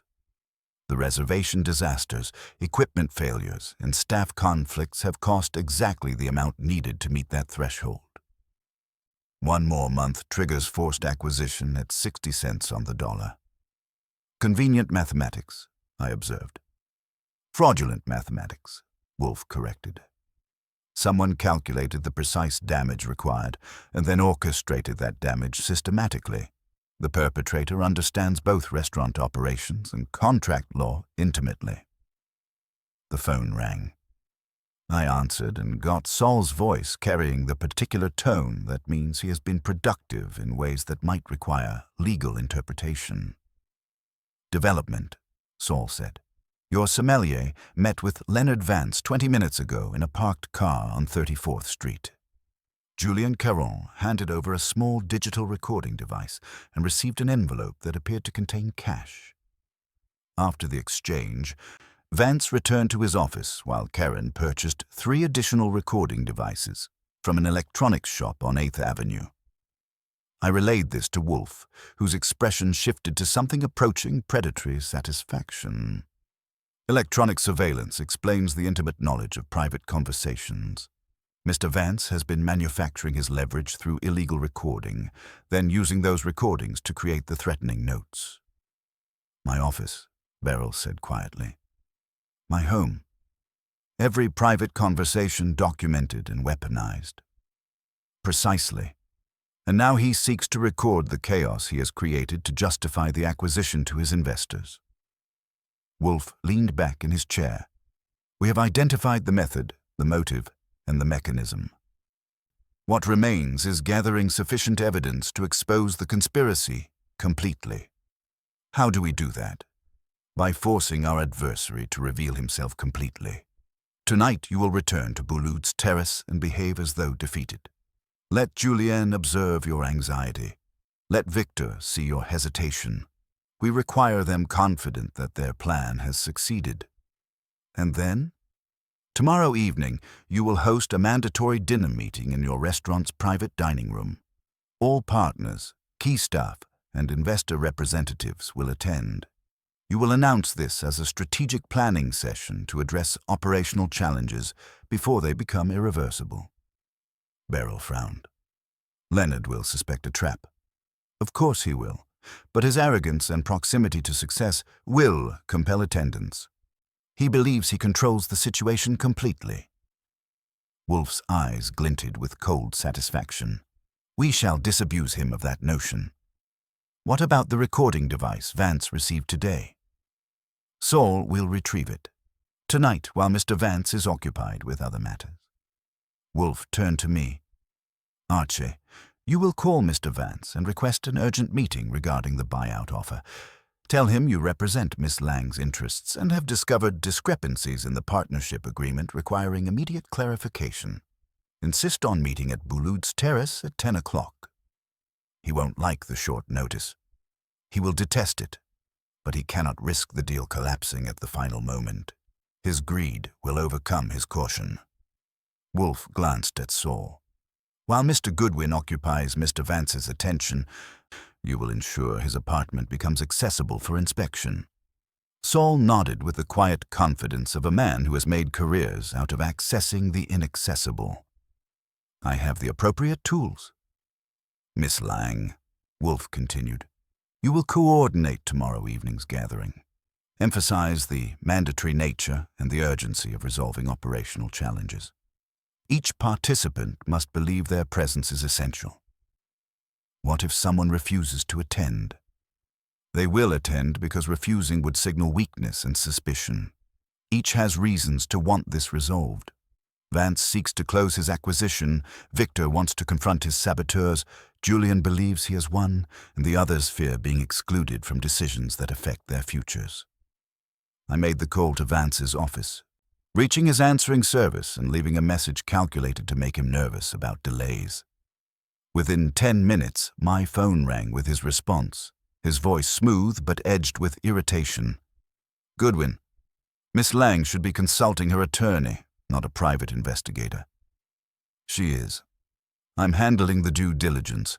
The reservation disasters, equipment failures, and staff conflicts have cost exactly the amount needed to meet that threshold. 1 more month triggers forced acquisition at 60 cents on the dollar. Convenient mathematics, I observed. Fraudulent mathematics, Wolfe corrected. Someone calculated the precise damage required and then orchestrated that damage systematically. The perpetrator understands both restaurant operations and contract law intimately. The phone rang. I answered and got Saul's voice carrying the particular tone that means he has been productive in ways that might require legal interpretation. Development, Saul said. Your sommelier met with Leonard Vance 20 minutes ago in a parked car on 34th Street. Julian Caron handed over a small digital recording device and received an envelope that appeared to contain cash. After the exchange, Vance returned to his office while Karen purchased 3 additional recording devices from an electronics shop on 8th Avenue. I relayed this to Wolfe, whose expression shifted to something approaching predatory satisfaction. Electronic surveillance explains the intimate knowledge of private conversations. Mr. Vance has been manufacturing his leverage through illegal recording, then using those recordings to create the threatening notes. My office, Beryl said quietly. My home. Every private conversation documented and weaponized. Precisely. And now he seeks to record the chaos he has created to justify the acquisition to his investors. Wolfe leaned back in his chair. We have identified the method, the motive, and the mechanism. What remains is gathering sufficient evidence to expose the conspiracy completely. How do we do that? By forcing our adversary to reveal himself completely. Tonight you will return to Boulud's Terrace and behave as though defeated. Let Julien observe your anxiety. Let Victor see your hesitation. We require them confident that their plan has succeeded. And then? Tomorrow evening, you will host a mandatory dinner meeting in your restaurant's private dining room. All partners, key staff, and investor representatives will attend. You will announce this as a strategic planning session to address operational challenges before they become irreversible. Beryl frowned. Leonard will suspect a trap. Of course he will, but his arrogance and proximity to success will compel attendance. He believes he controls the situation completely. Wolfe's eyes glinted with cold satisfaction. We shall disabuse him of that notion. What about the recording device Vance received today? Saul will retrieve it. Tonight, while Mr. Vance is occupied with other matters. Wolfe turned to me. Archie, you will call Mr. Vance and request an urgent meeting regarding the buyout offer. Tell him you represent Miss Lang's interests and have discovered discrepancies in the partnership agreement requiring immediate clarification. Insist on meeting at Boulud's Terrace at 10 o'clock. He won't like the short notice. He will detest it, but he cannot risk the deal collapsing at the final moment. His greed will overcome his caution. Wolfe glanced at Saul. While Mr. Goodwin occupies Mr. Vance's attention, you will ensure his apartment becomes accessible for inspection. Saul nodded with the quiet confidence of a man who has made careers out of accessing the inaccessible. I have the appropriate tools. Miss Lang, Wolfe continued, you will coordinate tomorrow evening's gathering. Emphasize the mandatory nature and the urgency of resolving operational challenges. Each participant must believe their presence is essential. What if someone refuses to attend? They will attend because refusing would signal weakness and suspicion. Each has reasons to want this resolved. Vance seeks to close his acquisition, Victor wants to confront his saboteurs, Julian believes he has won, and the others fear being excluded from decisions that affect their futures. I made the call to Vance's office, reaching his answering service and leaving a message calculated to make him nervous about delays. Within 10 minutes, my phone rang with his response, his voice smooth but edged with irritation. Goodwin, Miss Lang should be consulting her attorney, not a private investigator. She is. I'm handling the due diligence.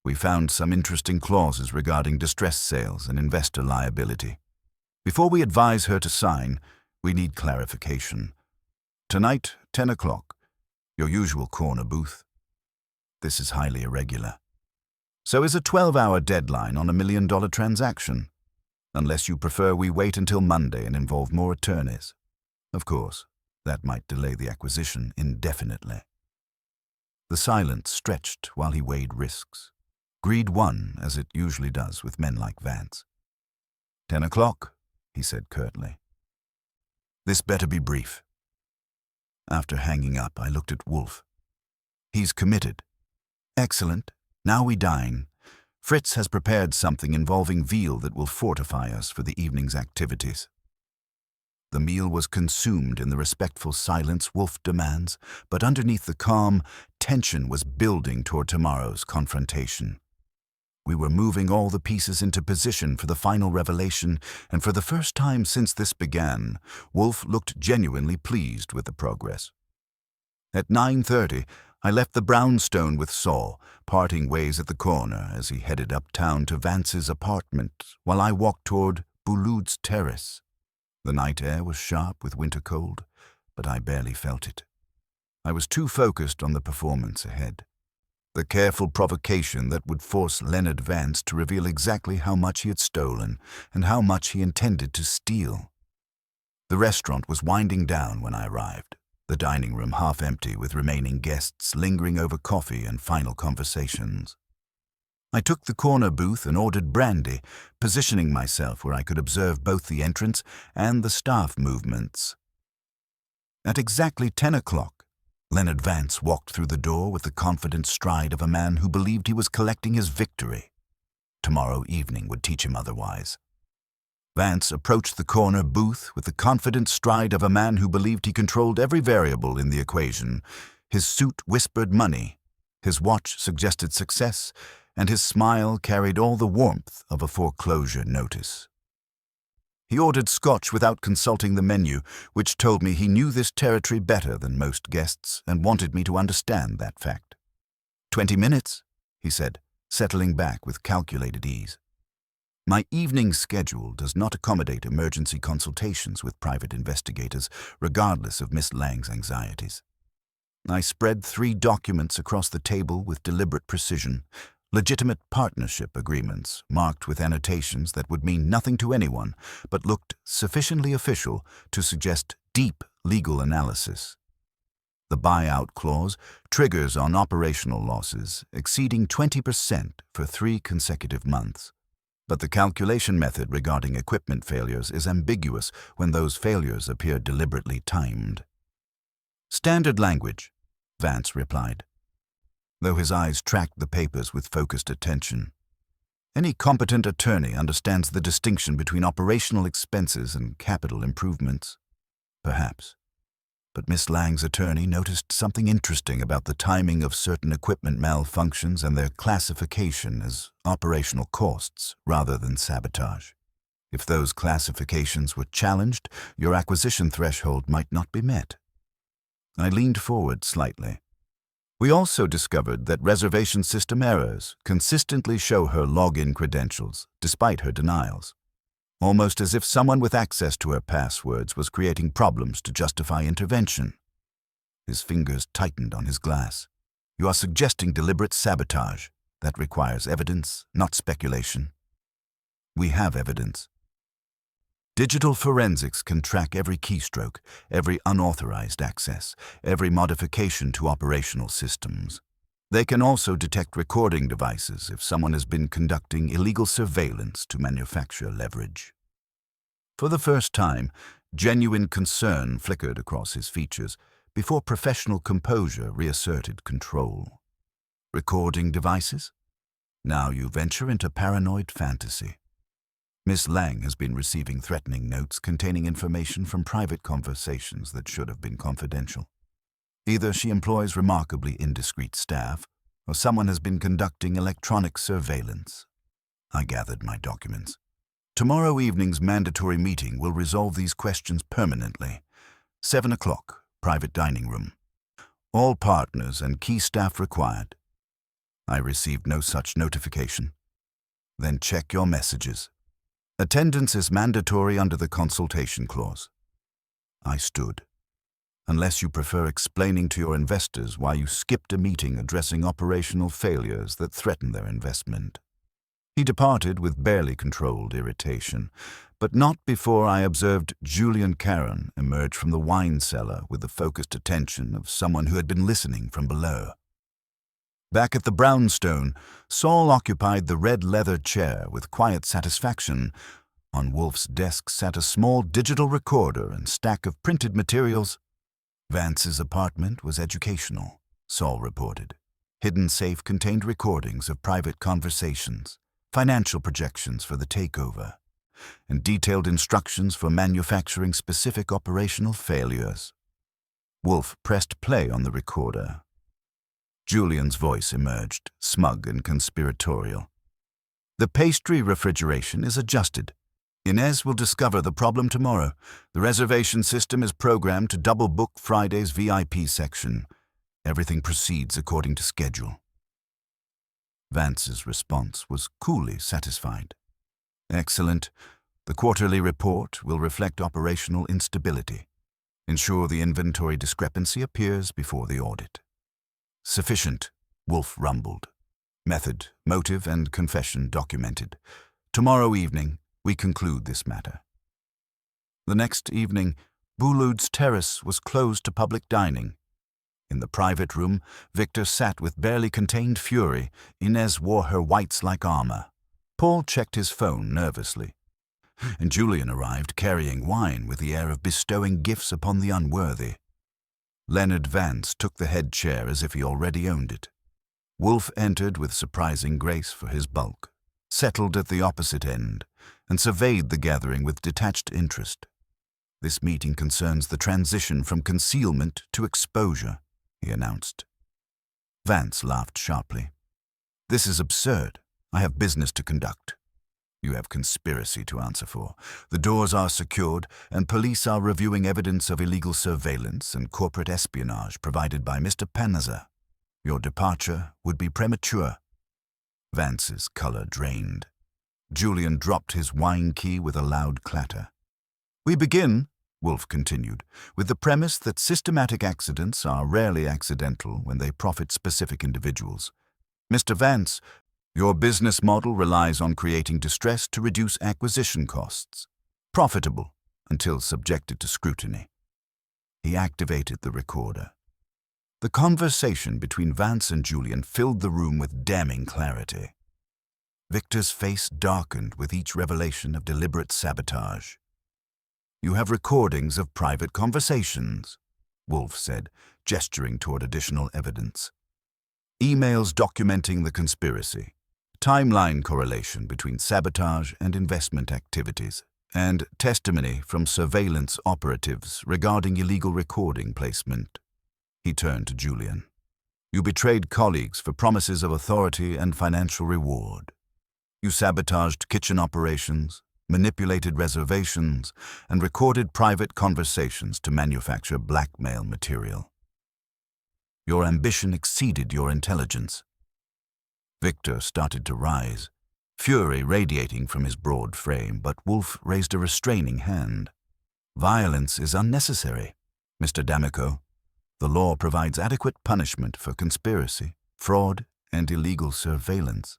We found some interesting clauses regarding distress sales and investor liability. Before we advise her to sign, we need clarification. Tonight, 10 o'clock, your usual corner booth. This is highly irregular. So is a 12-hour deadline on $1 million transaction, unless you prefer we wait until Monday and involve more attorneys. Of course, that might delay the acquisition indefinitely. The silence stretched while he weighed risks. Greed won, as it usually does with men like Vance. 10 o'clock, he said curtly. This better be brief. After hanging up, I looked at Wolfe. He's committed. Excellent. Now we dine. Fritz has prepared something involving veal that will fortify us for the evening's activities. The meal was consumed in the respectful silence Wolfe demands, but underneath the calm, tension was building toward tomorrow's confrontation. We were moving all the pieces into position for the final revelation, and for the first time since this began, Wolfe looked genuinely pleased with the progress. At 9:30, I left the brownstone with Saul, parting ways at the corner as he headed uptown to Vance's apartment, while I walked toward Boulud's Terrace. The night air was sharp with winter cold, but I barely felt it. I was too focused on the performance ahead. The careful provocation that would force Leonard Vance to reveal exactly how much he had stolen and how much he intended to steal. The restaurant was winding down when I arrived, the dining room half empty with remaining guests lingering over coffee and final conversations. I took the corner booth and ordered brandy, positioning myself where I could observe both the entrance and the staff movements. At exactly 10 o'clock, Leonard Vance walked through the door with the confident stride of a man who believed he was collecting his victory. Tomorrow evening would teach him otherwise. Vance approached the corner booth with the confident stride of a man who believed he controlled every variable in the equation. His suit whispered money, his watch suggested success, and his smile carried all the warmth of a foreclosure notice. He ordered scotch without consulting the menu, which told me he knew this territory better than most guests and wanted me to understand that fact. 20 minutes, he said, settling back with calculated ease. My evening schedule does not accommodate emergency consultations with private investigators, regardless of Miss Lang's anxieties. I spread 3 documents across the table with deliberate precision, legitimate partnership agreements marked with annotations that would mean nothing to anyone but looked sufficiently official to suggest deep legal analysis. The buyout clause triggers on operational losses exceeding 20% for 3 consecutive months. But the calculation method regarding equipment failures is ambiguous when those failures appear deliberately timed. Standard language, Vance replied, though his eyes tracked the papers with focused attention. Any competent attorney understands the distinction between operational expenses and capital improvements. Perhaps. But Miss Lang's attorney noticed something interesting about the timing of certain equipment malfunctions and their classification as operational costs rather than sabotage. If those classifications were challenged, your acquisition threshold might not be met. I leaned forward slightly. We also discovered that reservation system errors consistently show her login credentials, despite her denials. Almost as if someone with access to her passwords was creating problems to justify intervention. His fingers tightened on his glass. You are suggesting deliberate sabotage. That requires evidence, not speculation. We have evidence. Digital forensics can track every keystroke, every unauthorized access, every modification to operational systems. They can also detect recording devices if someone has been conducting illegal surveillance to manufacture leverage. For the first time, genuine concern flickered across his features before professional composure reasserted control. Recording devices? Now you venture into paranoid fantasy. Miss Lang has been receiving threatening notes containing information from private conversations that should have been confidential. Either she employs remarkably indiscreet staff, or someone has been conducting electronic surveillance. I gathered my documents. Tomorrow evening's mandatory meeting will resolve these questions permanently. 7 o'clock, private dining room. All partners and key staff required. I received no such notification. Then check your messages. Attendance is mandatory under the consultation clause. I stood. Unless you prefer explaining to your investors why you skipped a meeting addressing operational failures that threaten their investment. He departed with barely controlled irritation, but not before I observed Julian Caron emerge from the wine cellar with the focused attention of someone who had been listening from below. Back at the brownstone, Saul occupied the red leather chair with quiet satisfaction. On Wolfe's desk sat a small digital recorder and stack of printed materials. Vance's apartment was educational, Saul reported. Hidden safe contained recordings of private conversations, financial projections for the takeover, and detailed instructions for manufacturing specific operational failures. Wolfe pressed play on the recorder. Julian's voice emerged, smug and conspiratorial. The pastry refrigeration is adjusted. Inez will discover the problem tomorrow. The reservation system is programmed to double book Friday's VIP section. Everything proceeds according to schedule. Vance's response was coolly satisfied. Excellent. The quarterly report will reflect operational instability. Ensure the inventory discrepancy appears before the audit. Sufficient, Wolfe rumbled. Method, motive, and confession documented. Tomorrow evening, we conclude this matter. The next evening, Boulud's Terrace was closed to public dining. In the private room, Victor sat with barely contained fury. Inez wore her whites like armor. Paul checked his phone nervously. And Julian arrived carrying wine with the air of bestowing gifts upon the unworthy. Leonard Vance took the head chair as if he already owned it. Wolfe entered with surprising grace for his bulk, settled at the opposite end, and surveyed the gathering with detached interest. This meeting concerns the transition from concealment to exposure, he announced. Vance laughed sharply. This is absurd. I have business to conduct. You have conspiracy to answer for. The doors are secured, and police are reviewing evidence of illegal surveillance and corporate espionage provided by Mr. Panazza. Your departure would be premature. Vance's color drained. Julian dropped his wine key with a loud clatter. We begin, Wolfe continued, with the premise that systematic accidents are rarely accidental when they profit specific individuals. Mr. Vance, your business model relies on creating distress to reduce acquisition costs. Profitable until subjected to scrutiny. He activated the recorder. The conversation between Vance and Julian filled the room with damning clarity. Victor's face darkened with each revelation of deliberate sabotage. You have recordings of private conversations, Wolfe said, gesturing toward additional evidence. Emails documenting the conspiracy. Timeline correlation between sabotage and investment activities, and testimony from surveillance operatives regarding illegal recording placement. He turned to Julian. You betrayed colleagues for promises of authority and financial reward. You sabotaged kitchen operations, manipulated reservations, and recorded private conversations to manufacture blackmail material. Your ambition exceeded your intelligence. Victor started to rise, fury radiating from his broad frame, but Wolfe raised a restraining hand. Violence is unnecessary, Mr. D'Amico. The law provides adequate punishment for conspiracy, fraud, and illegal surveillance.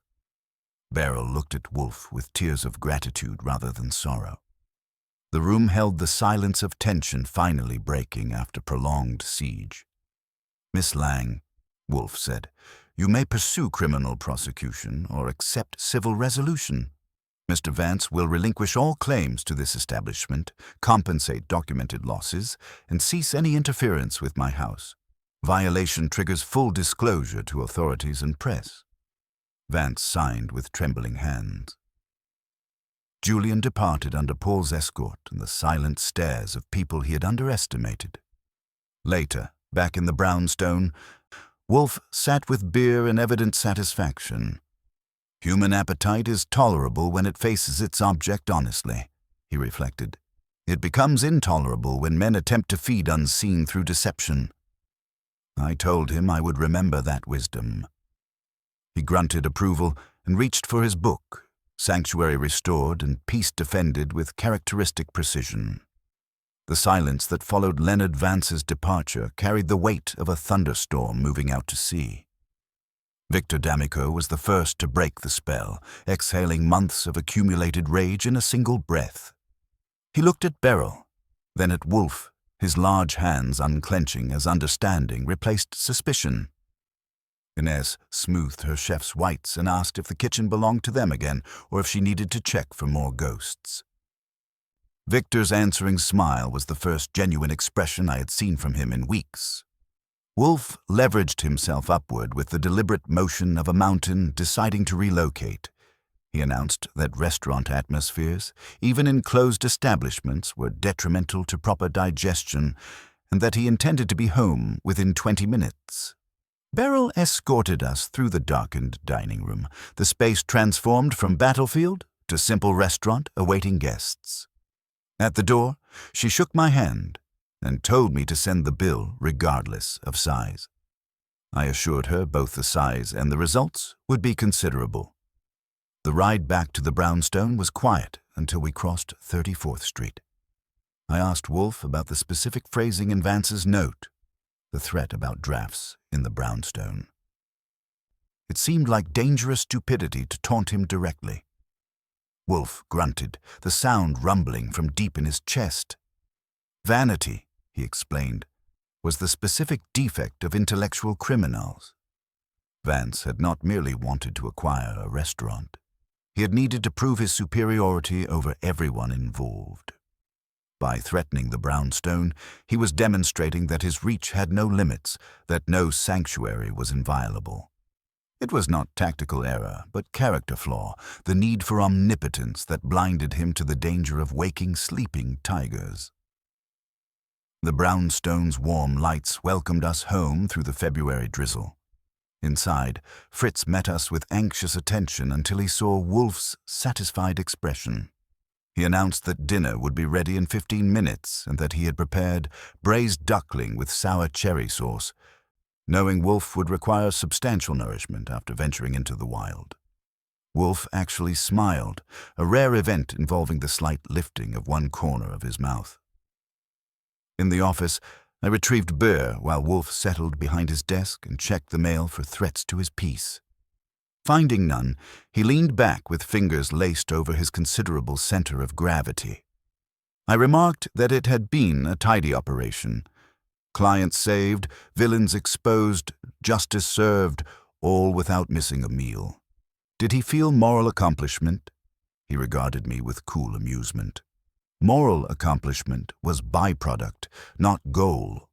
Beryl looked at Wolfe with tears of gratitude rather than sorrow. The room held the silence of tension finally breaking after prolonged siege. Miss Lang, Wolfe said, you may pursue criminal prosecution or accept civil resolution. Mr. Vance will relinquish all claims to this establishment, compensate documented losses, and cease any interference with my house. Violation triggers full disclosure to authorities and press. Vance signed with trembling hands. Julian departed under Paul's escort and the silent stares of people he had underestimated. Later, back in the brownstone, Wolfe sat with beer in evident satisfaction. Human appetite is tolerable when it faces its object honestly, he reflected. It becomes intolerable when men attempt to feed unseen through deception. I told him I would remember that wisdom. He grunted approval and reached for his book, Sanctuary Restored and Peace Defended with characteristic precision. The silence that followed Leonard Vance's departure carried the weight of a thunderstorm moving out to sea. Victor D'Amico was the first to break the spell, exhaling months of accumulated rage in a single breath. He looked at Beryl, then at Wolfe, his large hands unclenching as understanding replaced suspicion. Inez smoothed her chef's whites and asked if the kitchen belonged to them again or if she needed to check for more ghosts. Victor's answering smile was the first genuine expression I had seen from him in weeks. Wolfe leveraged himself upward with the deliberate motion of a mountain deciding to relocate. He announced that restaurant atmospheres, even in closed establishments, were detrimental to proper digestion, and that he intended to be home within 20 minutes. Beryl escorted us through the darkened dining room, the space transformed from battlefield to simple restaurant awaiting guests. At the door, she shook my hand and told me to send the bill regardless of size. I assured her both the size and the results would be considerable. The ride back to the brownstone was quiet until we crossed 34th Street. I asked Wolfe about the specific phrasing in Vance's note, the threat about drafts in the brownstone. It seemed like dangerous stupidity to taunt him directly. Wolfe grunted, the sound rumbling from deep in his chest. Vanity, he explained, was the specific defect of intellectual criminals. Vance had not merely wanted to acquire a restaurant. He had needed to prove his superiority over everyone involved. By threatening the brownstone, he was demonstrating that his reach had no limits, that no sanctuary was inviolable. It was not tactical error, but character flaw, the need for omnipotence that blinded him to the danger of waking sleeping tigers. The brownstone's warm lights welcomed us home through the February drizzle. Inside, Fritz met us with anxious attention until he saw Wolfe's satisfied expression. He announced that dinner would be ready in 15 minutes and that he had prepared braised duckling with sour cherry sauce, knowing Wolfe would require substantial nourishment after venturing into the wild. Wolfe actually smiled, a rare event involving the slight lifting of one corner of his mouth. In the office, I retrieved beer while Wolfe settled behind his desk and checked the mail for threats to his peace. Finding none, he leaned back with fingers laced over his considerable center of gravity. I remarked that it had been a tidy operation. Clients saved, villains exposed, justice served, all without missing a meal. Did he feel moral accomplishment? He regarded me with cool amusement. Moral accomplishment was byproduct, not goal.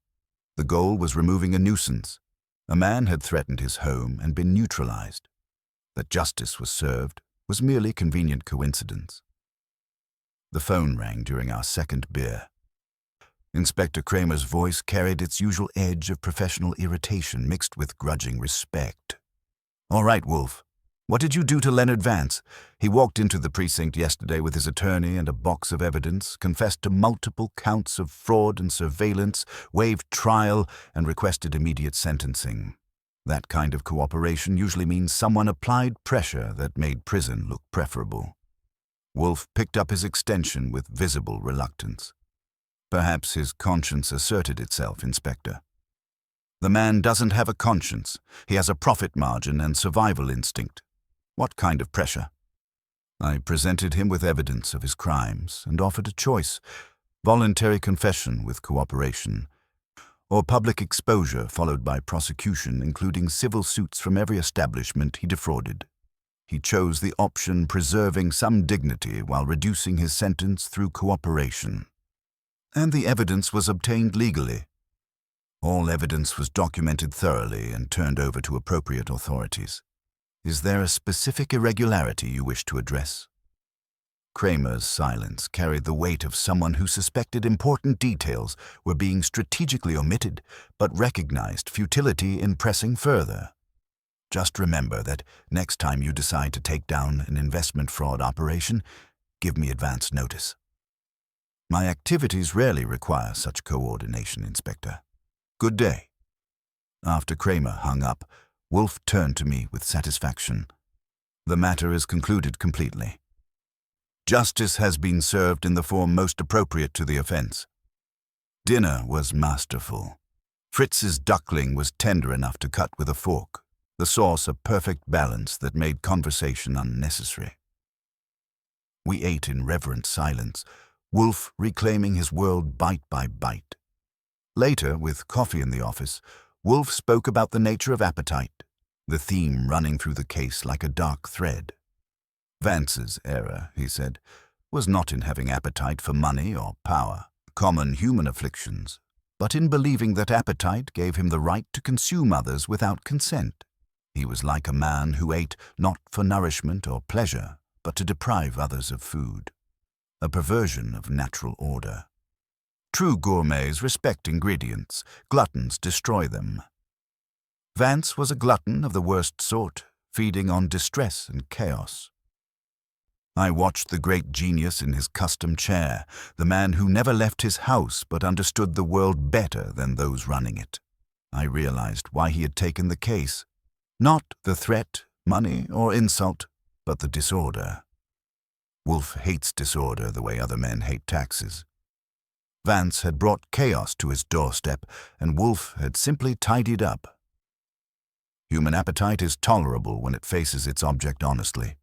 The goal was removing a nuisance. A man had threatened his home and been neutralized. That justice was served was merely convenient coincidence. The phone rang during our second beer. Inspector Kramer's voice carried its usual edge of professional irritation mixed with grudging respect. "All right, Wolfe. What did you do to Leonard Vance? He walked into the precinct yesterday with his attorney and a box of evidence, confessed to multiple counts of fraud and surveillance, waived trial, and requested immediate sentencing. That kind of cooperation usually means someone applied pressure that made prison look preferable." Wolfe picked up his extension with visible reluctance. Perhaps his conscience asserted itself, Inspector. The man doesn't have a conscience. He has a profit margin and survival instinct. What kind of pressure? I presented him with evidence of his crimes and offered a choice: voluntary confession with cooperation, or public exposure followed by prosecution, including civil suits from every establishment he defrauded. He chose the option preserving some dignity while reducing his sentence through cooperation. And the evidence was obtained legally. All evidence was documented thoroughly and turned over to appropriate authorities. Is there a specific irregularity you wish to address? Kramer's silence carried the weight of someone who suspected important details were being strategically omitted, but recognized futility in pressing further. Just remember that next time you decide to take down an investment fraud operation, give me advance notice. My activities rarely require such coordination, Inspector. Good day. After Kramer hung up, Wolfe turned to me with satisfaction. The matter is concluded completely. Justice has been served in the form most appropriate to the offense. Dinner was masterful. Fritz's duckling was tender enough to cut with a fork, the sauce a perfect balance that made conversation unnecessary. We ate in reverent silence, Wolfe reclaiming his world bite by bite. Later, with coffee in the office, Wolfe spoke about the nature of appetite, the theme running through the case like a dark thread. Vance's error, he said, was not in having appetite for money or power, common human afflictions, but in believing that appetite gave him the right to consume others without consent. He was like a man who ate not for nourishment or pleasure, but to deprive others of food, a perversion of natural order. True gourmets respect ingredients, gluttons destroy them. Vance was a glutton of the worst sort, feeding on distress and chaos. I watched the great genius in his custom chair, the man who never left his house but understood the world better than those running it. I realized why he had taken the case. Not the threat, money, or insult, but the disorder. Wolfe hates disorder the way other men hate taxes. Vance had brought chaos to his doorstep, and Wolfe had simply tidied up. Human appetite is tolerable when it faces its object honestly,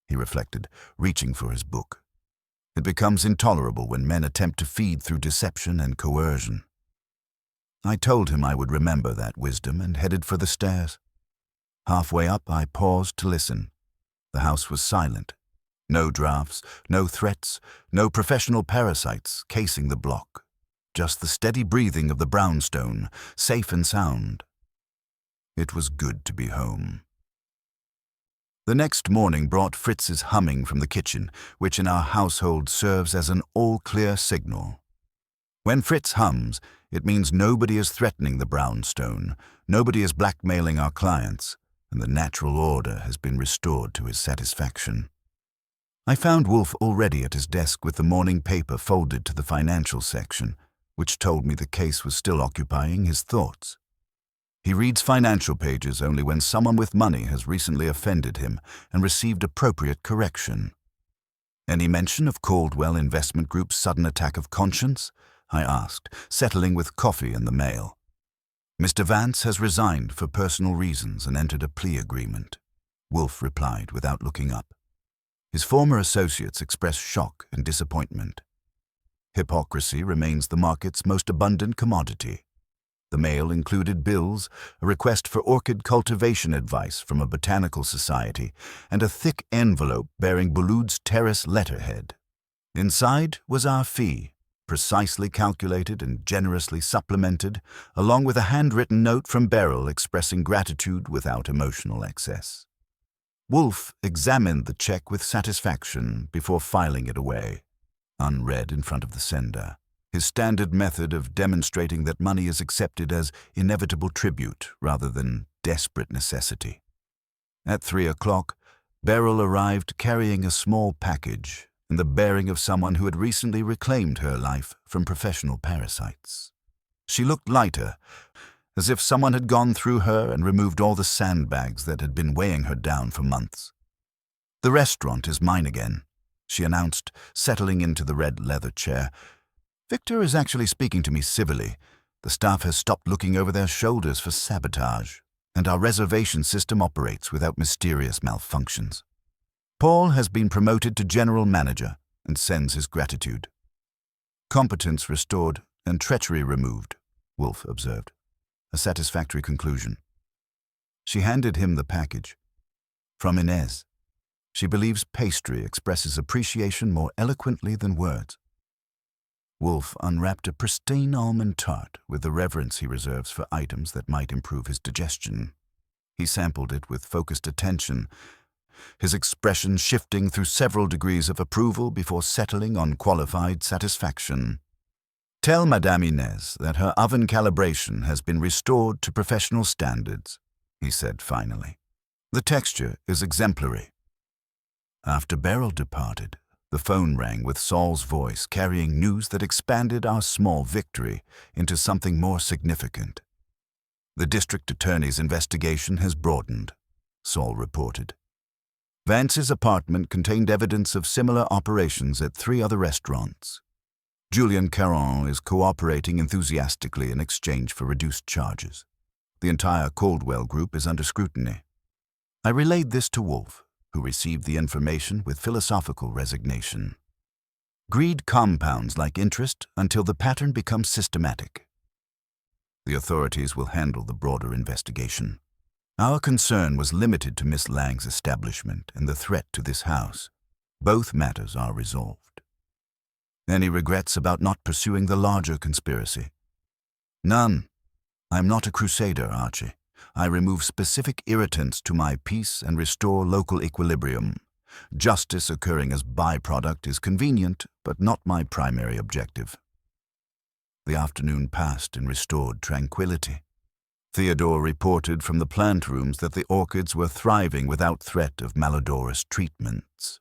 he reflected, reaching for his book. It becomes intolerable when men attempt to feed through deception and coercion. I told him I would remember that wisdom and headed for the stairs. Halfway up, I paused to listen. The house was silent. No drafts, no threats, no professional parasites casing the block. Just the steady breathing of the brownstone, safe and sound. It was good to be home. The next morning brought Fritz's humming from the kitchen, which in our household serves as an all-clear signal. When Fritz hums, it means nobody is threatening the brownstone, nobody is blackmailing our clients, and the natural order has been restored to his satisfaction. I found Wolfe already at his desk with the morning paper folded to the financial section, which told me the case was still occupying his thoughts. He reads financial pages only when someone with money has recently offended him and received appropriate correction. Any mention of Caldwell Investment Group's sudden attack of conscience? I asked, settling with coffee in the mail. Mr. Vance has resigned for personal reasons and entered a plea agreement, Wolfe replied without looking up. His former associates expressed shock and disappointment. Hypocrisy remains the market's most abundant commodity. The mail included bills, a request for orchid cultivation advice from a botanical society, and a thick envelope bearing Boulud's Terrace letterhead. Inside was our fee, precisely calculated and generously supplemented, along with a handwritten note from Beryl expressing gratitude without emotional excess. Wolfe examined the check with satisfaction before filing it away, unread in front of the sender, his standard method of demonstrating that money is accepted as inevitable tribute rather than desperate necessity. At 3 o'clock, Beryl arrived carrying a small package and the bearing of someone who had recently reclaimed her life from professional parasites. She looked lighter, as if someone had gone through her and removed all the sandbags that had been weighing her down for months. "The restaurant is mine again," she announced, settling into the red leather chair. "Victor is actually speaking to me civilly. The staff has stopped looking over their shoulders for sabotage, and our reservation system operates without mysterious malfunctions. Paul has been promoted to general manager and sends his gratitude." "Competence restored and treachery removed," Wolfe observed. "A satisfactory conclusion." She handed him the package. "From Inez. She believes pastry expresses appreciation more eloquently than words." Wolfe unwrapped a pristine almond tart with the reverence he reserves for items that might improve his digestion. He sampled it with focused attention, his expression shifting through several degrees of approval before settling on qualified satisfaction. "Tell Madame Inez that her oven calibration has been restored to professional standards," he said finally. "The texture is exemplary." After Beryl departed, the phone rang with Saul's voice carrying news that expanded our small victory into something more significant. "The district attorney's investigation has broadened," Saul reported. "Vance's apartment contained evidence of similar operations at 3 other restaurants. Julian Caron is cooperating enthusiastically in exchange for reduced charges. The entire Caldwell group is under scrutiny." I relayed this to Wolfe, who received the information with philosophical resignation. Greed compounds like interest until the pattern becomes systematic. The authorities will handle the broader investigation. Our concern was limited to Miss Lang's establishment and the threat to this house. Both matters are resolved. Any regrets about not pursuing the larger conspiracy? None. I am not a crusader, Archie. I remove specific irritants to my peace and restore local equilibrium. Justice occurring as byproduct is convenient, but not my primary objective. The afternoon passed in restored tranquility. Theodore reported from the plant rooms that the orchids were thriving without threat of malodorous treatments.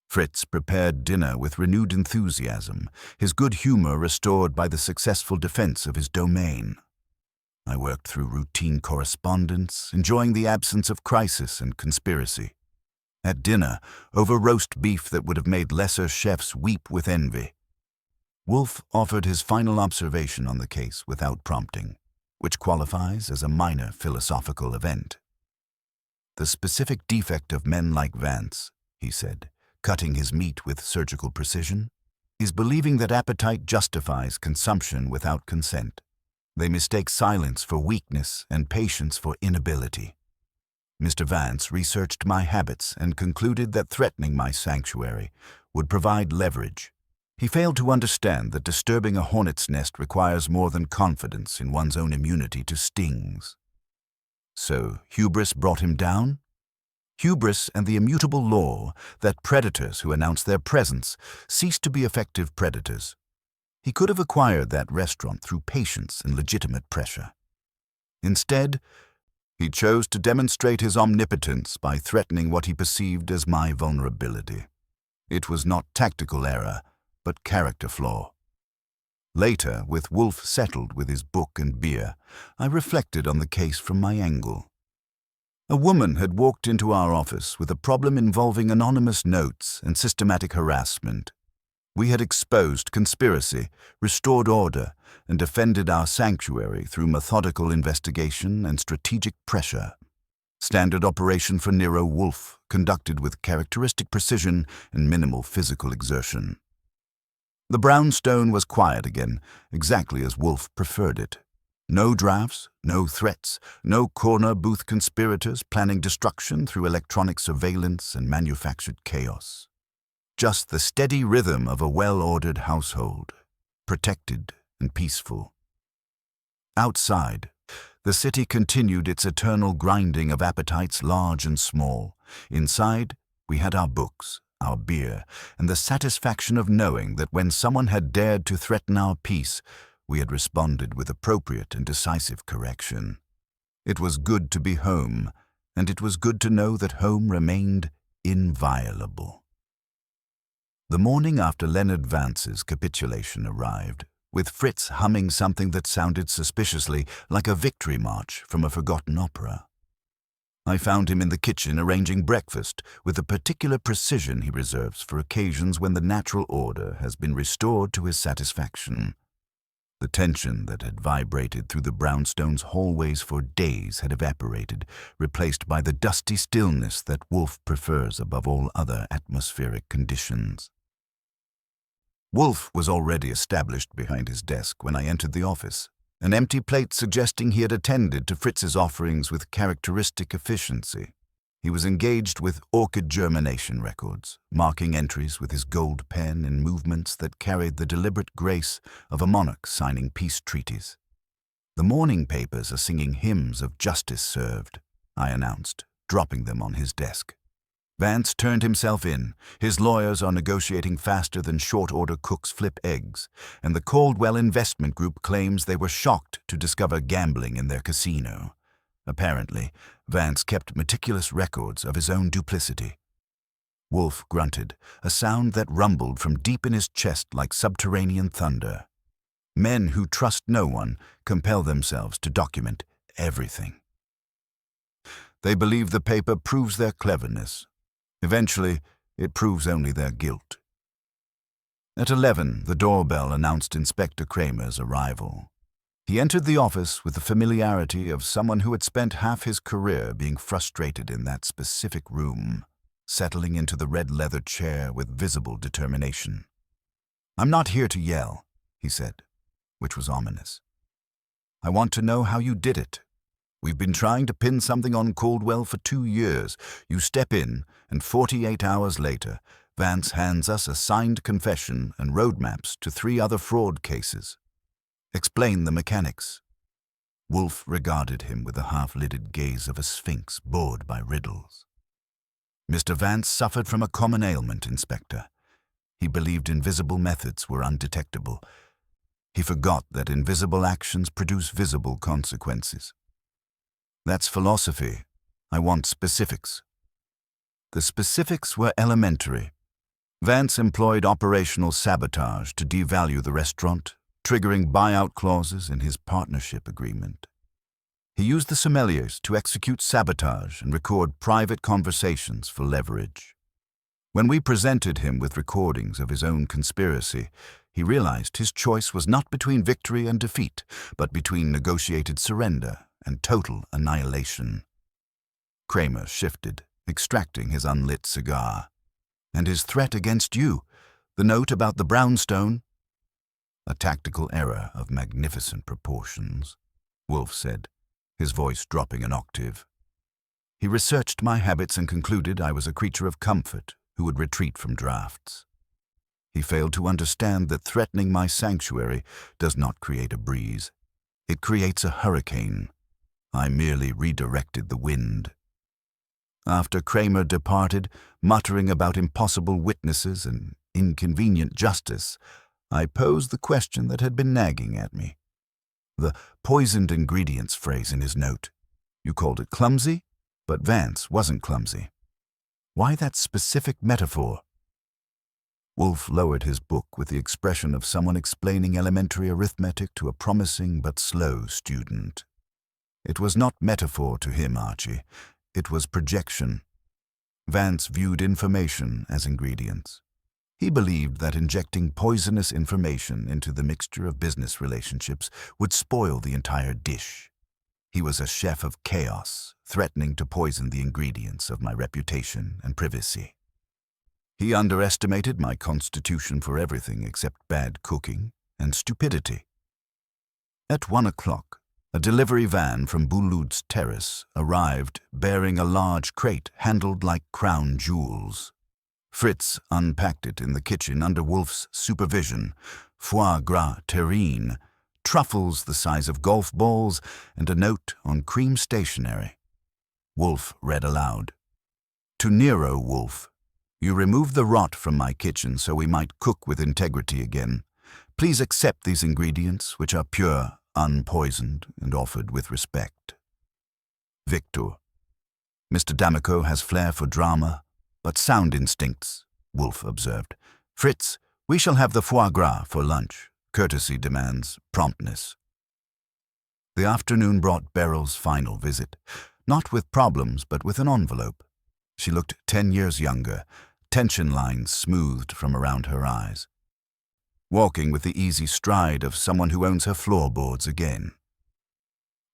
Fritz prepared dinner with renewed enthusiasm, his good humor restored by the successful defense of his domain. I worked through routine correspondence, enjoying the absence of crisis and conspiracy. At dinner, over roast beef that would have made lesser chefs weep with envy. Wolfe offered his final observation on the case without prompting, which qualifies as a minor philosophical event. The specific defect of men like Vance, he said, cutting his meat with surgical precision, is believing that appetite justifies consumption without consent. They mistake silence for weakness and patience for inability. Mr. Vance researched my habits and concluded that threatening my sanctuary would provide leverage. He failed to understand that disturbing a hornet's nest requires more than confidence in one's own immunity to stings. So hubris brought him down? Hubris and the immutable law that predators who announce their presence cease to be effective predators. He could have acquired that restaurant through patience and legitimate pressure. Instead, he chose to demonstrate his omnipotence by threatening what he perceived as my vulnerability. It was not tactical error, but character flaw. Later, with Wolfe settled with his book and beer, I reflected on the case from my angle. A woman had walked into our office with a problem involving anonymous notes and systematic harassment. We had exposed conspiracy, restored order, and defended our sanctuary through methodical investigation and strategic pressure. Standard operation for Nero Wolfe, conducted with characteristic precision and minimal physical exertion. The brownstone was quiet again, exactly as Wolfe preferred it. No drafts, no threats, no corner booth conspirators planning destruction through electronic surveillance and manufactured chaos. Just the steady rhythm of a well-ordered household, protected and peaceful. Outside, the city continued its eternal grinding of appetites large and small. Inside, we had our books, our beer, and the satisfaction of knowing that when someone had dared to threaten our peace, we had responded with appropriate and decisive correction. It was good to be home, and it was good to know that home remained inviolable. The morning after Leonard Vance's capitulation arrived, with Fritz humming something that sounded suspiciously like a victory march from a forgotten opera. I found him in the kitchen arranging breakfast with the particular precision he reserves for occasions when the natural order has been restored to his satisfaction. The tension that had vibrated through the brownstone's hallways for days had evaporated, replaced by the dusty stillness that Wolfe prefers above all other atmospheric conditions. Wolfe was already established behind his desk when I entered the office, an empty plate suggesting he had attended to Fritz's offerings with characteristic efficiency. He was engaged with orchid germination records, marking entries with his gold pen in movements that carried the deliberate grace of a monarch signing peace treaties. "The morning papers are singing hymns of justice served," I announced, dropping them on his desk. Vance turned himself in. His lawyers are negotiating faster than short-order cooks flip eggs, and the Caldwell Investment Group claims they were shocked to discover gambling in their casino. Apparently, Vance kept meticulous records of his own duplicity. Wolfe grunted, a sound that rumbled from deep in his chest like subterranean thunder. Men who trust no one compel themselves to document everything. They believe the paper proves their cleverness. Eventually, it proves only their guilt. At 11, the doorbell announced Inspector Kramer's arrival. He entered the office with the familiarity of someone who had spent half his career being frustrated in that specific room, settling into the red leather chair with visible determination. "I'm not here to yell," he said, which was ominous. "I want to know how you did it. We've been trying to pin something on Caldwell for 2 years. You step in, and 48 hours later, Vance hands us a signed confession and roadmaps to 3 other fraud cases. Explain the mechanics. Wolfe regarded him with the half-lidded gaze of a sphinx bored by riddles. Mr. Vance suffered from a common ailment, Inspector. He believed invisible methods were undetectable. He forgot that invisible actions produce visible consequences. That's philosophy. I want specifics. The specifics were elementary. Vance employed operational sabotage to devalue the restaurant, triggering buyout clauses in his partnership agreement. He used the sommeliers to execute sabotage and record private conversations for leverage. When we presented him with recordings of his own conspiracy, he realized his choice was not between victory and defeat, but between negotiated surrender and total annihilation. Kramer shifted, extracting his unlit cigar. And his threat against you, the note about the brownstone? A tactical error of magnificent proportions, Wolfe said, his voice dropping an octave. He researched my habits and concluded I was a creature of comfort who would retreat from drafts. He failed to understand that threatening my sanctuary does not create a breeze. It creates a hurricane. I merely redirected the wind. After Kramer departed, muttering about impossible witnesses and inconvenient justice, I posed the question that had been nagging at me. The poisoned ingredients phrase in his note. You called it clumsy, but Vance wasn't clumsy. Why that specific metaphor? Wolfe lowered his book with the expression of someone explaining elementary arithmetic to a promising but slow student. It was not metaphor to him, Archie. It was projection. Vance viewed information as ingredients. He believed that injecting poisonous information into the mixture of business relationships would spoil the entire dish. He was a chef of chaos, threatening to poison the ingredients of my reputation and privacy. He underestimated my constitution for everything except bad cooking and stupidity. At 1 o'clock, a delivery van from Boulud's Terrace arrived bearing a large crate handled like crown jewels. Fritz unpacked it in the kitchen under Wolfe's supervision. Foie gras terrine, truffles the size of golf balls, and a note on cream stationery. Wolfe read aloud. To Nero Wolfe, you removed the rot from my kitchen so we might cook with integrity again. Please accept these ingredients, which are pure, unpoisoned, and offered with respect. Victor. Mr. D'Amico has flair for drama, but sound instincts, Wolfe observed. Fritz, we shall have the foie gras for lunch. Courtesy demands promptness. The afternoon brought Beryl's final visit, not with problems, but with an envelope. She looked 10 years younger, tension lines smoothed from around her eyes. Walking with the easy stride of someone who owns her floorboards again.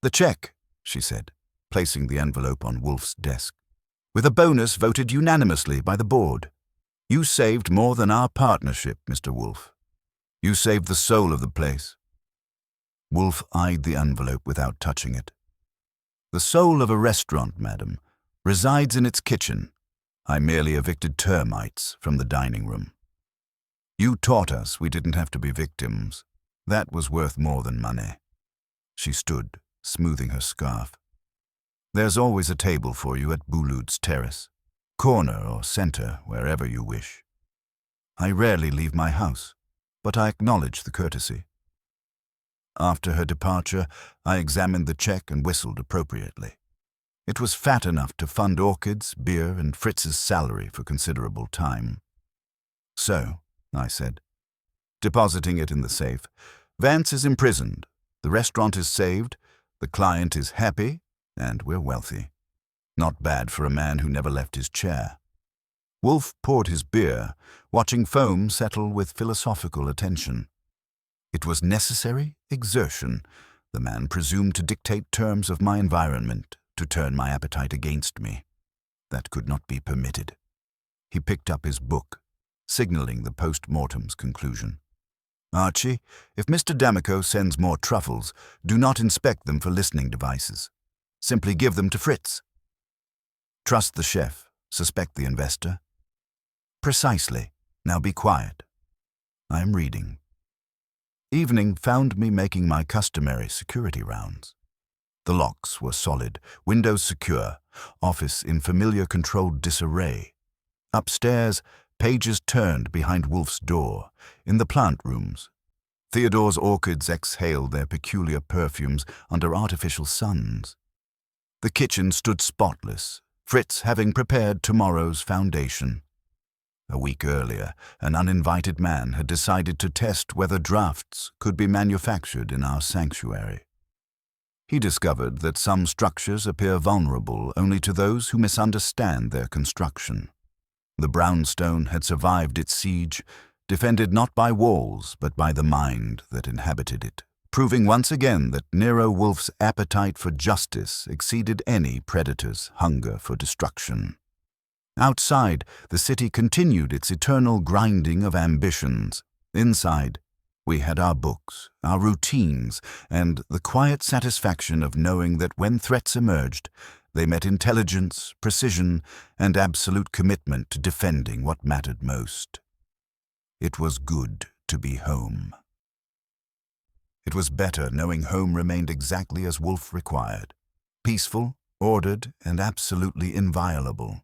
The check, she said, placing the envelope on Wolfe's desk. With a bonus voted unanimously by the board. You saved more than our partnership, Mr. Wolfe. You saved the soul of the place. Wolfe eyed the envelope without touching it. The soul of a restaurant, madam, resides in its kitchen. I merely evicted termites from the dining room. You taught us we didn't have to be victims. That was worth more than money. She stood, smoothing her scarf. There's always a table for you at Boulud's Terrace, corner or center, wherever you wish. I rarely leave my house, but I acknowledge the courtesy. After her departure, I examined the check and whistled appropriately. It was fat enough to fund orchids, beer, and Fritz's salary for considerable time. So, I said, depositing it in the safe, Vance is imprisoned, the restaurant is saved, the client is happy, and we're wealthy. Not bad for a man who never left his chair. Wolfe poured his beer, watching foam settle with philosophical attention. It was necessary exertion, the man presumed to dictate terms of my environment, to turn my appetite against me. That could not be permitted. He picked up his book, signaling the post-mortem's conclusion. Archie, if Mr. D'Amico sends more truffles, do not inspect them for listening devices. Simply give them to Fritz. Trust the chef, suspect the investor. Precisely. Now be quiet. I am reading. Evening found me making my customary security rounds. The locks were solid, windows secure, office in familiar controlled disarray. Upstairs, pages turned behind Wolfe's door. In the plant rooms, Theodore's orchids exhaled their peculiar perfumes under artificial suns. The kitchen stood spotless, Fritz having prepared tomorrow's foundation. A week earlier, an uninvited man had decided to test whether drafts could be manufactured in our sanctuary. He discovered that some structures appear vulnerable only to those who misunderstand their construction. The brownstone had survived its siege, defended not by walls but by the mind that inhabited it, proving once again that Nero Wolfe's appetite for justice exceeded any predator's hunger for destruction. Outside, the city continued its eternal grinding of ambitions. Inside, we had our books, our routines, and the quiet satisfaction of knowing that when threats emerged, they met intelligence, precision, and absolute commitment to defending what mattered most. It was good to be home. It was better knowing home remained exactly as Wolfe required, peaceful, ordered, and absolutely inviolable.